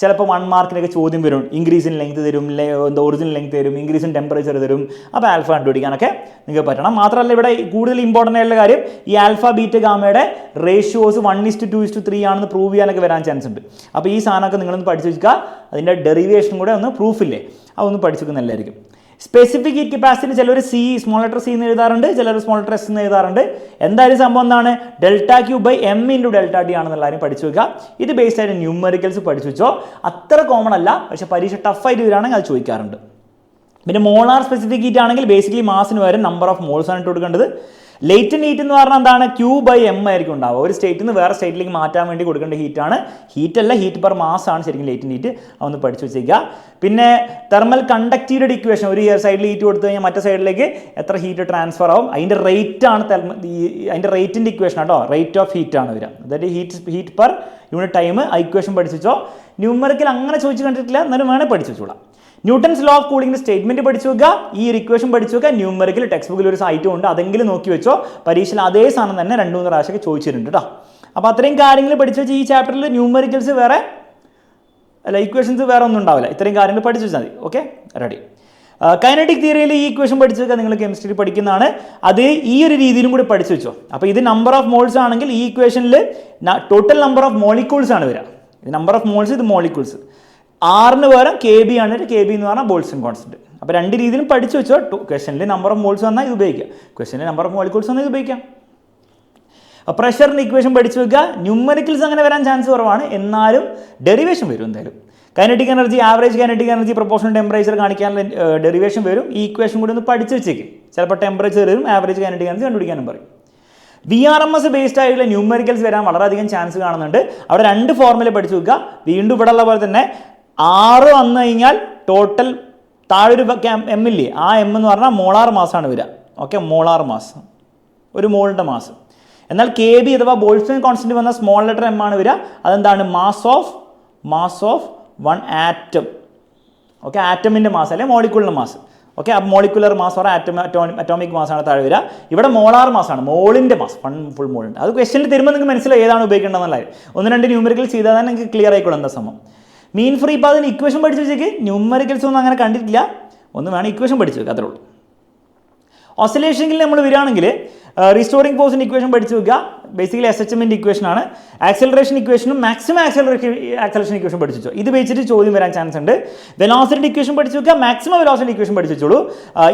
ചിലപ്പോൾ 1 മാർക്കിനൊക്കെ ചോദ്യം വരും, ഇൻക്രീസ് ഇൻ ലെങ്ത് തരും, എന്താ ഒറിജിനൽ ലെങ്ത് തരും, ഇൻക്രീസ് ഇൻ ടെമ്പറേച്ചർ തരും. അപ്പോൾ ആൽഫ കണ്ടുപിടിക്കാനൊക്കെ നിങ്ങൾക്ക് പറ്റണം. മാത്രമല്ല ഇവിടെ കൂടുതൽ ഇമ്പോർട്ടൻ്റ് ആയിട്ടുള്ള കാര്യം ഈ ആൽഫ ബീറ്റ ഗാമയുടെ റേഷ്യോസ് 1:2:3 ആണെന്ന് പ്രൂവ് ചെയ്യാനൊക്കെ വരാൻ ചാൻസ് ഉണ്ട്. അപ്പോൾ ഈ സാധനമൊക്കെ നിങ്ങളൊന്ന് പഠിച്ചു വെക്കുക. അതിൻ്റെ ഡെറിവേഷൻ കൂടെ ഒന്ന് പ്രൂഫില്ലേ അതൊന്ന് പഠിച്ചു വെക്കുക നല്ലതായിരിക്കും. സ്പെസിഫിക് ഹീറ്റ് കപ്പാസിറ്റി ചിലർ സി സ്മോൾ ലെറ്റർ സി എന്ന് എഴുതാറുണ്ട്, ചിലർ സ്മോൾ ലെറ്റർ എസ് എന്ന് എഴുതാറുണ്ട്. എന്തായാലും സംഭവം എന്താണ്, ΔQ/m × ΔT ആണെന്നുള്ള കാര്യം പഠിച്ചു വെക്കുക. ഇത് ബേസ്ഡ് ആയിട്ട് ന്യൂമറിക്കൽസ് പഠിച്ചു വെച്ചോ. അത്ര കോമൺ അല്ല, പക്ഷേ പരീക്ഷ ടഫായിട്ട് വരികയാണെങ്കിൽ അത് ചോദിക്കാറുണ്ട്. പിന്നെ മോളാർ സ്പെസിഫിക് ഹീറ്റ് ആണെങ്കിൽ ബേസിക്കലി മാസിന് വരെ നമ്പർ ഓഫ് മോൾസ് ആണ് ഇട്ട് കൊടുക്കേണ്ടത്. ലേറ്റന്റ് ഹീറ്റ് എന്ന് പറഞ്ഞാൽ എന്താണ്, Q/m ആയിരിക്കും ഉണ്ടാവുക. ഒരു സ്റ്റേറ്റിൽ നിന്ന് വേറെ സ്റ്റേറ്റിലേക്ക് മാറ്റാൻ വേണ്ടി കൊടുക്കേണ്ട ഹീറ്റാണ്. ഹീറ്റല്ല, ഹീറ്റ് പെർ മാസ് ആണ് ശരിക്കും ലേറ്റന്റ് ഹീറ്റ്. അതൊന്ന് പഠിച്ചു വെച്ചേക്കുക. പിന്നെ തെർമൽ കണ്ടക്റ്റിവിറ്റി ഇക്വേഷൻ, ഒരു സൈഡിൽ ഹീറ്റ് കൊടുത്തു കഴിഞ്ഞാൽ മറ്റേ സൈഡിലേക്ക് എത്ര ഹീറ്റ് ട്രാൻസ്ഫർ ആവും, അതിൻ്റെ റേറ്റ് ആണ് അതിൻ്റെ റേറ്റിൻ്റെ ഇക്വേഷൻ കേട്ടോ. റേറ്റ് ഓഫ് ഹീറ്റ് ആണ് വരിക, അതായത് ഹീറ്റ് പെർ യൂണിറ്റ് ടൈം. ആ ഇക്വേഷൻ പഠിച്ചു വെച്ചോ. ന്യൂമറിക്കൽ അങ്ങനെ ചോദിച്ചു കണ്ടിട്ടില്ല, എന്നാലും വേണേൽ പഠിച്ചു വെച്ചോളാം. ന്യൂട്ടൺസ് ലോ ഓഫ് കൂളിംഗിന്റെ സ്റ്റേറ്റ്മെന്റ് പഠിച്ചു വെക്കുക. ഈ ഇക്വേഷൻ പഠിച്ചു വെക്കുക. ന്യൂമറിക്കൽ ടെക്സ്റ്റ് ബുക്കിൽ ഒരു സൈറ്റും ഉണ്ട്, അതെങ്കിലും നോക്കി വെച്ചോ. പരീക്ഷയിൽ അതേ സാധനം തന്നെ 2-3 പ്രാവശ്യമൊക്കെ ചോദിച്ചിട്ടുണ്ട് കേട്ടോ. അപ്പോൾ അത്രയും കാര്യങ്ങൾ പഠിച്ചു വെച്ച് ഈ ചാപ്റ്ററിൽ ന്യൂമറിക്കൽസ് വേറെ അല്ല, ഇക്വേഷൻസ് വേറെ ഒന്നും ഉണ്ടാവില്ല. ഇത്രയും കാര്യങ്ങൾ പഠിച്ചു വെച്ചാൽ മതി. Okay, ready. കൈനറ്റിക് തിയറിയിൽ ഈ ഇക്വേഷൻ പഠിച്ചു വെക്കുക. നിങ്ങൾ കെമിസ്ട്രി പഠിക്കുന്നതാണ്. അത് ഈ ഒരു രീതിയിലും കൂടി പഠിച്ചു വെച്ചോ. അപ്പോൾ ഇത് നമ്പർ ഓഫ് മോൾസ് ആണെങ്കിൽ ഈ ഇക്വേഷനിൽ ടോട്ടൽ നമ്പർ ഓഫ് മോളിക്യൂൾസ് ആണ് വരിക. ഇത് നമ്പർ ഓഫ് മോൾസ്, ഇത് മോളിക്യൂൾസ്. ആറിന് പകരം KB ആണ്. KB എന്ന് പറഞ്ഞാൽ ബോൾസൺ കോൺസ്റ്റന്റ്. അപ്പോൾ രണ്ട് രീതിയിലും പഠിച്ചു വെച്ചോ. ക്വസ്റ്റനിൽ നമ്പർ ഓഫ് മോൾസ് വന്നാൽ ഇത് ഉപയോഗിക്കാം, ക്വസ്റ്റനിൽ നമ്പർ ഓഫ് മോളിക്യൂൾസ് വന്നാൽ ഇത് ഉപയോഗിക്കാം. പ്രഷറിൻ്റെ ഇക്വേഷൻ പഠിച്ചു വെക്കുക. ന്യൂമറിക്കൽസ് അങ്ങനെ വരാൻ ചാൻസ് കുറവാണ്, എന്നാലും ഡെറിവേഷൻ വരും എന്തായാലും. Kinetic energy, average kinetic energy, proportional temperature കാണിക്കാനുള്ള ഡെറിവേഷൻ വരും. ഈ ഇക്വേഷൻ കൂടി ഒന്ന് പഠിച്ചു വെച്ചേക്കും. ചിലപ്പോൾ ടെമ്പറേച്ചർ വരും, ആവറേജ് കൈനറ്റിക് എനർജി കണ്ടുപിടിക്കാനും പറയും. VRMS ബേസ്ഡ് ആയിട്ടുള്ള ന്യൂമറിക്കൽസ് വരാൻ വളരെയധികം ചാൻസ് കാണുന്നുണ്ട്. അവിടെ 2 ഫോർമുല പഠിച്ചു വെക്കുക. വീണ്ടും ഇവിടെ ഉള്ള പോലെ തന്നെ 6 വന്നു കഴിഞ്ഞാൽ ടോട്ടൽ താഴൊരു M ഇല്ലേ, ആ M എന്ന് പറഞ്ഞാൽ മോളാർ മാസാണ് വരിക. ഓക്കെ, മോളാർ മാസ്, ഒരു മോളിൻ്റെ മാസ്. എന്നാൽ KB അഥവാ ബോൾസൺ കോൺസ്റ്റന്റ് വന്ന സ്മോൾ ലെറ്റർ M ആണ് വരിക. അതെന്താണ്, മാസ് ഓഫ് 1 ആറ്റം. ഓക്കെ, ആറ്റമിൻ്റെ മാസ് അല്ലെങ്കിൽ മോളിക്യൂളിൻ്റെ മാസ്. ഓക്കെ, അപ്പോൾ മോളിക്കുലർ മാസ് ഓർ അറ്റോമിക് മാസാണ് താഴെ വരിക. ഇവിടെ മോളാർ മാസാണ്, മോളിൻ്റെ മാസ്, ഫുൾ മോളുണ്ട്. അത് ക്വസ്റ്റനിൽ തരുമ്പോൾ നിങ്ങൾക്ക് മനസ്സിലായി ഏതാണ് ഉപയോഗിക്കേണ്ടതെന്നുള്ളത്. 1-2 ന്യൂമറിക്കൽ ചെയ്താൽ തന്നെ നിങ്ങൾക്ക് ക്ലിയർ ആയിക്കോളും എന്താ സംഭവം. മീൻ ഫ്രീ പാതിന് ഇക്വേഷൻ പഠിച്ചു വെച്ചേക്ക്. ന്യൂമറിക്കൽസ് ഒന്നും അങ്ങനെ കണ്ടിട്ടില്ല, ഒന്ന് വേണം ഇക്വേഷൻ പഠിച്ചു വെക്കുക, അത്രേ ഉള്ളൂ. ഓസിലേഷനിൽ നമ്മൾ വരികയാണെങ്കിൽ റീസ്റ്റോറിംഗ് ഫോഴ്സിൻ്റെ ഇക്വേഷൻ പഠിച്ചു വെക്കുക. ബേസിക്കലി SHMൻ്റെ ഇക്വേഷൻ ആണ്. ആക്സലറേഷൻ ഇക്വേഷനും മാക്സിമം ആക്സലറേഷൻ ഇക്വേഷൻ പഠിച്ചു വെച്ചോ. ഇത് വെച്ചിട്ട് ചോദ്യം വരാൻ ചാൻസ് ഉണ്ട്. വെലോസിറ്റി ഇക്വേഷൻ പഠിച്ചു വെക്കുക, മാക്സിമം വെലോസിറ്റി ഇക്വേഷൻ പഠിച്ചു വെച്ചോളൂ.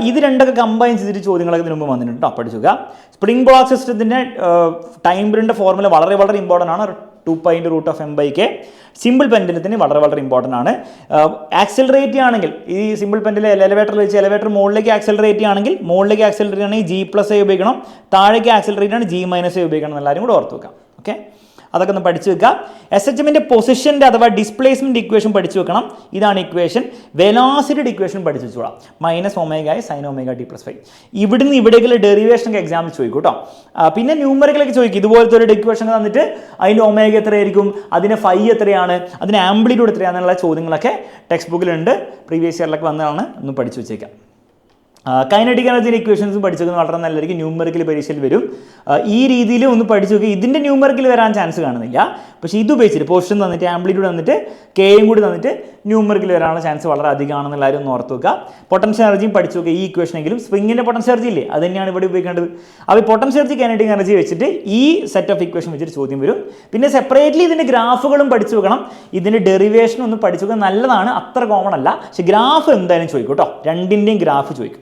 ഇത് രണ്ടൊക്കെ കമ്പൈൻ ചെയ്തിട്ട് ചോദ്യങ്ങളൊക്കെ ഇതിന് മുമ്പ് വന്നിട്ടുണ്ട് കേട്ടോ, പഠിച്ചു വെക്കുക. സ്പ്രിംഗ് ബ്ലോക്ക് സിസ്റ്റത്തിൻ്റെ ടൈം പീരീഡിൻ്റെ ഫോർമുല വളരെ വളരെ ഇമ്പോർട്ടൻ്റ് ആണ്. 2π√m/k. സിമ്പിൾ പെൻഡലത്തിന് വളരെ വളരെ ഇമ്പോർട്ടൻ്റ് ആണ്. ആക്സലറേറ്റ് ആണെങ്കിൽ ഈ സിമ്പിൾ പെൻഡിൽ എലവേറ്ററിൽ വെച്ച് എലവേറ്റർ മുകളിലേക്ക് ആക്സലറേറ്റ് ആണെങ്കിൽ G+A ഉപയോഗിക്കണം. താഴേക്ക് ആക്സലറേറ്റ് ആണ് G-A ഉപയോഗിക്കണം. എല്ലാവരും കൂടെ ഓർത്ത് വെക്കാം. ഓക്കെ, അതൊക്കെ ഒന്ന് പഠിച്ചു വെക്കുക. SHMൻ്റെ പൊസിഷൻ്റെ അഥവാ ഡിസ്പ്ലേസ്മെൻറ്റ് ഇക്വേഷൻ പഠിച്ചു വെക്കണം. ഇതാണ് ഇക്വേഷൻ. വെലോസിറ്റിയുടെ ഇക്വേഷൻ പഠിച്ചു വെച്ചോളാം. -ω sin ωt+5. ഇവിടുന്ന് ഇവിടേക്കുള്ള ഡെറിവേഷനൊക്കെ എക്സാമിൽ ചോദിക്കും കേട്ടോ. പിന്നെ ന്യൂമറിക്കലൊക്കെ ചോദിക്കും. ഇതുപോലത്തെ ഒരു ഇക്വേഷൻ തന്നിട്ട് അതിൻ്റെ ഒമേഗ എത്രയായിരിക്കും, അതിന് ഫൈ എത്രയാണ്, അതിന് ആംപ്ലിറ്റ്യൂഡ് എത്രയാണെന്നുള്ള ചോദ്യങ്ങളൊക്കെ ടെക്സ്റ്റ് ബുക്കിലുണ്ട്. പ്രീവിയസ് ഇയറിലൊക്കെ വന്നതാണ്, ഒന്ന് പഠിച്ചു വെച്ചേക്കാം. കൈനറ്റിക് എനർജിൻ്റെ ഇക്വേഷൻസും പഠിച്ചു വെക്കുന്നത് വളരെ നല്ലതായിരിക്കും. ന്യൂമറിക്കൽ പരീക്ഷയിൽ വരും. ഈ രീതിയിൽ ഒന്ന് പഠിച്ചു വെക്കുക. ഇതിൻ്റെ ന്യൂമറിക്കൽ വരാൻ ചാൻസ് കാണുന്നില്ല, പക്ഷേ ഇത് ഉപയോഗിച്ചിട്ട് പൊസിഷൻ തന്നിട്ട് ആംപ്ലിറ്റ്യൂഡ് തന്നിട്ട് Kയും കൂടി തന്നിട്ട് ന്യൂമറിക്കൽ വരാനുള്ള ചാൻസ് വളരെ അധികമാണെന്നുള്ള കാര്യം ഒന്ന് ഓർത്ത് വെക്കുക. പൊട്ടൻഷ്യൽ എനർജിയും പഠിച്ചു വെക്കുക. ഈ ഇക്വേഷനെങ്കിലും സ്പ്രിങ്ങിൻ്റെ പൊട്ടൻഷ്യൽ എനർജി ഇല്ലേ, അത് തന്നെയാണ് ഇവിടെ ഉപയോഗിക്കേണ്ടത്. അപ്പോൾ പൊട്ടൻഷ്യൽ എനർജി കൈനറ്റിക് എനർജി വെച്ചിട്ട് ഈ സെറ്റ് ഓഫ് ഇക്വേഷൻ വെച്ചിട്ട് ചോദ്യം വരും. പിന്നെ സെപ്പറേറ്റ്ലി ഇതിൻ്റെ ഗ്രാഫുകളും പഠിച്ചു വെക്കണം. ഇതിൻ്റെ ഡെറിവേഷനും ഒന്ന് പഠിച്ചു വെക്കുക, നല്ലതാണ്. അത്ര കോമൺ അല്ല, പക്ഷേ ഗ്രാഫ് എന്തായാലും ചോദിക്കും കേട്ടോ. രണ്ടിൻ്റെയും ഗ്രാഫ് ചോദിക്കും.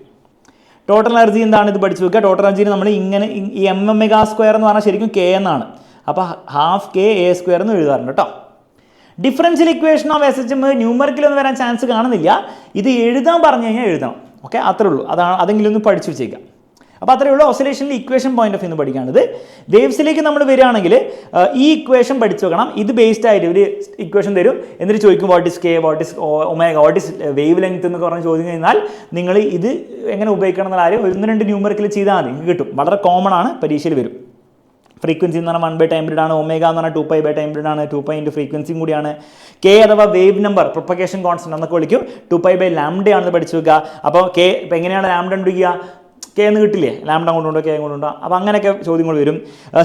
ടോട്ടൽ എനർജി എന്താണ്, ഇത് പഠിച്ചു വെക്കുക. ടോട്ടൽ എനർജിന് നമ്മൾ ഇങ്ങനെ ഈ m⁻² എന്ന് പറഞ്ഞാൽ ശരിക്കും K എന്നാണ്. അപ്പോൾ ½KA² എന്ന് എഴുതാറുണ്ട് കേട്ടോ. ഡിഫറൻഷ്യൽ ഇക്വേഷൻ ഓഫ് SHM ന്യൂമറിക്കലൊന്നും വരാൻ ചാൻസ് കാണുന്നില്ല. ഇത് എഴുതാൻ പറഞ്ഞു കഴിഞ്ഞാൽ എഴുതണം. ഓക്കെ, അത്രേ ഉള്ളൂ. അതെങ്കിലും ഒന്ന് പഠിച്ചു വെച്ചേക്കാം. അപ്പോൾ അത്രയേ ഉള്ളൂ ഒസിലേഷനിൽ ഇക്വേഷൻ പോയിന്റ് ഓഫ് വ്യൂ പഠിക്കാനുള്ളത്. വേവ്സിലേക്ക് നമ്മൾ വരികയാണെങ്കിൽ ഈ ഇക്വേഷൻ പഠിച്ചു വെക്കണം. ഇത് ബേസ്ഡ് ആയിട്ട് ഒരു ഇക്വേഷൻ തരും, എന്നിട്ട് ചോദിക്കും what is K, what is omega, what is wave length എന്നൊക്കെ പറഞ്ഞ് ചോദ്യം കഴിഞ്ഞാൽ നിങ്ങൾ ഇത് എങ്ങനെ ഉപയോഗിക്കണം എന്നുള്ള കാര്യം 1-2 ന്യൂമറിക്കൽ ചെയ്താൽ മതി, നിങ്ങൾക്ക് കിട്ടും. വളരെ കോമൺ ആണ്, പരീക്ഷയിൽ വരും. ഫ്രീക്വൻസി എന്ന് പറഞ്ഞാൽ 1/ടൈം പീരീഡ് ആണ്. ഒമേഗ എന്ന് പറഞ്ഞാൽ 2π/ടൈം പീരീഡ് ആണ്. 2π × ഫ്രീക്വൻസിയും കൂടിയാണ്. K അഥവാ വേവ് നമ്പർ, പ്രൊപ്പഗേഷൻ കോൺസ്റ്റന്റ് എന്നൊക്കെ വിളിക്കും. 2π/λ ആണെന്ന് പഠിച്ചു വെക്കുക. അപ്പോൾ K ഇപ്പം എങ്ങനെയാണ് ലാംഡ കണ്ടുപിടിക്കുക? കെ എന്ന് കിട്ടില്ലേ, ലാംഡ കൊണ്ടുണ്ടോ കെ കൊണ്ടുണ്ടോ, അപ്പോൾ അങ്ങനെയൊക്കെ ചോദ്യങ്ങൾ വരും.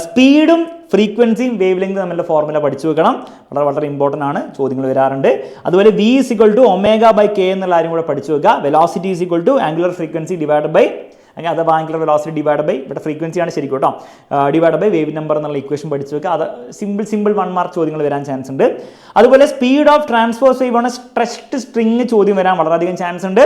സ്പീഡും ഫ്രീക്വൻസിയും വേവ് ലെങ്ത് തമ്മിലുള്ള ഫോർമുല പഠിച്ചു വെക്കണം, വളരെ വളരെ ഇമ്പോർട്ടൻ്റ് ആണ്, ചോദ്യങ്ങൾ വരാറുണ്ട്. അതുപോലെ V = ω/k എന്നുള്ള കാര്യം കൂടെ പഠിച്ചു വെക്കുക. Velocity = angular frequency divide by അങ്ങനെ അഥവാ ആംഗുലർ വെലോസിറ്റി ഡിവൈഡ് ബൈ ഇവിടെ ഫ്രീക്വൻസിയാണ് ശരിക്കും കേട്ടോ, ഡിവൈഡ് ബൈ വേവ് നമ്പർ എന്നുള്ള ഇക്വേഷൻ പഠിച്ചു വെക്കുക. അത് സിമ്പിൾ 1 മാർക്ക് ചോദ്യങ്ങൾ വരാൻ ചാൻസ് ഉണ്ട്. അതുപോലെ സ്പീഡ് ഓഫ് ട്രാൻസ്വേഴ്സ് വേവ് ആണ് സ്ട്രെച്ച്ഡ് സ്ട്രിങ് ചോദ്യം വരാൻ വളരെയധികം ചാൻസ് ഉണ്ട്.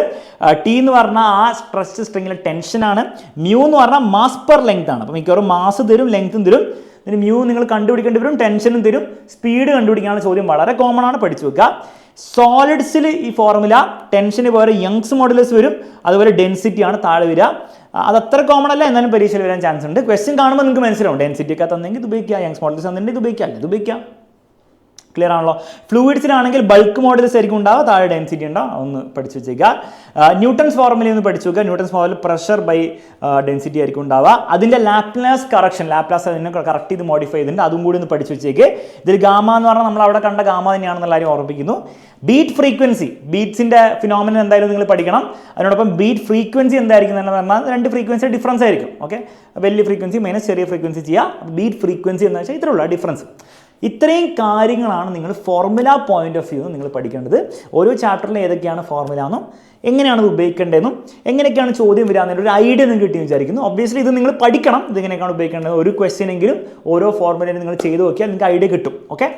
T എന്ന് പറഞ്ഞാൽ ആ സ്ട്രെച്ച്ഡ് സ്ട്രിങ്ങിലെ ടെൻഷനാണ്. മ്യൂ എന്ന് പറഞ്ഞാൽ മാസ് പെർ ലെങ്ത് ആണ്. അപ്പോൾ മിക്കവാറും മാസ് തരും, ലെങ്ത്തും തരും. ഇതിന് മ്യൂ നിങ്ങൾ കണ്ടുപിടിക്കേണ്ടി വരും, ടെൻഷനും തരും, സ്പീഡ് കണ്ടുപിടിക്കാനുള്ള ചോദ്യം വളരെ കോമൺ ആണ്, പഠിച്ചു വെക്കുക. സോളിഡ്സിൽ ഈ ഫോർമുല ടെൻഷന് പോലെ യങ്സ് മോഡുലസ് വരും, അതുപോലെ ഡെൻസിറ്റി ആണ് താഴെ വരിക. അത് അത്ര കോമൺ അല്ല, എന്നാലും പരീക്ഷയിൽ വരാൻ ചാൻസ് ഉണ്ട്. ക്വസ്റ്റ്യൻ കാണുമ്പോൾ നിങ്ങൾക്ക് മനസ്സിലാവും, ഡെൻസിറ്റി ഒക്കെ തന്നെങ്കിൽ ഇത് ഉപയോഗിക്കുക, യങ്സ് മോഡൽസ് തന്നിട്ട് ഇത് ഉപയോഗിക്കുക, ഇത് ഉപയോഗിക്കാം. ക്ലിയർ ആണല്ലോ. ഫ്ലൂയിഡ്സിലാണെങ്കിൽ ബൾക്ക് മോഡൽസ് ആയിരിക്കും ഉണ്ടാവുക, താഴെ ഡെൻസിറ്റി ഉണ്ടാവും, ഒന്ന് പഠിച്ചു വെച്ചേക്കുക. ന്യൂട്ടൺസ് ഫോർമുല ഒന്ന് പഠിച്ചു വെക്കുക. Newton's formula pressure by density ആയിരിക്കും ഉണ്ടാവുക. അതിൻ്റെ ലാപ്ലാസ് കറക്ഷൻ, ലാപ്ലാസ് അതിനെ കറക്റ്റ് ചെയ്ത് മോഡിഫൈ ചെയ്തിട്ടുണ്ട്, അതും കൂടി ഒന്ന് പഠിച്ചു വെച്ചേക്ക്. ഇതിൽ ഗാമ എന്ന് പറഞ്ഞാൽ നമ്മൾ അവിടെ കണ്ട ഗാമ തന്നെയാണെന്നുള്ള കാര്യം ഓർമ്മിപ്പിക്കുന്നു. ബീറ്റ് ഫ്രീക്വൻസി, ബീറ്റ്സിൻ്റെ ഫിനോമിനൻ എന്തായാലും നിങ്ങൾ പഠിക്കണം. അതിനോടൊപ്പം ബീറ്റ് ഫ്രീക്വൻസി എന്തായിരിക്കും എന്ന് പറഞ്ഞാൽ 2 ഫ്രീക്വൻസി ഡിഫറൻസ് ആയിരിക്കും. ഓക്കെ, വലിയ ഫ്രീക്വൻസി മൈനസ് ചെറിയ ഫ്രീക്വൻസി ചെയ്യുക. ബീറ്റ് ഫ്രീക്വൻസി എന്ന് വെച്ചാൽ ഇത്രയുള്ള ഡിഫറൻസ്. ഇത്രയും കാര്യങ്ങളാണ് നിങ്ങൾ ഫോർമുല പോയിന്റ് ഓഫ് വ്യൂ നിങ്ങൾ പഠിക്കേണ്ടത്. ഓരോ ചാപ്റ്ററിലും ഏതൊക്കെയാണ് ഫോർമുല എന്നും എങ്ങനെയാണ് ഇത് ഉപയോഗിക്കേണ്ടതെന്നും എങ്ങനെയൊക്കെയാണ് ചോദ്യം വരാമെന്നൊരു ഒരു ഐഡിയ നിങ്ങൾക്ക് കിട്ടിയെന്ന് വിചാരിക്കുന്നു. ഒബ്വിയസ്ലി ഇത് നിങ്ങൾ പഠിക്കണം, ഇതെങ്ങനെയൊക്കെയാണ് ഉപയോഗിക്കേണ്ടത്. ഒരു ക്വസ്റ്റ്യൻ എങ്കിലും ഓരോ ഫോർമുലയും നിങ്ങൾ ചെയ്ത് നോക്കിയാൽ നിങ്ങൾക്ക് ഐഡിയ കിട്ടും. ഓക്കെ,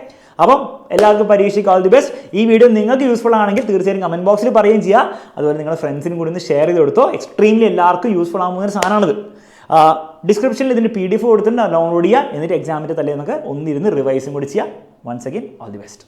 അപ്പം എല്ലാവർക്കും പരീക്ഷയ്ക്ക് ഓൾ ദി ബെസ്റ്റ്. ഈ വീഡിയോ നിങ്ങൾക്ക് യൂസ്ഫുൾ ആണെങ്കിൽ തീർച്ചയായും കമൻറ്റ് ബോക്സിൽ പറയുകയും ചെയ്യുക. അതുപോലെ നിങ്ങളുടെ ഫ്രണ്ട്സിനും കൂടി ഒന്ന് ഷെയർ ചെയ്ത് കൊടുത്തോ. എക്സ്ട്രീംലി എല്ലാവർക്കും യൂസ്ഫുൾ ആകുന്ന ഒരു സാധനമാണിത്. ഡിസ്ക്രിപ്ഷനിൽ ഇതിൻ്റെ PDF കൊടുത്തിട്ടുണ്ട്, ഡൗൺലോഡ് ചെയ്യുക. എന്നിട്ട് എക്സാമിൻ്റെ തലേന്നൊക്കെ ഒന്നിരുന്ന് റിവൈസും കൂടി ചെയ്യുക. Once again all the best.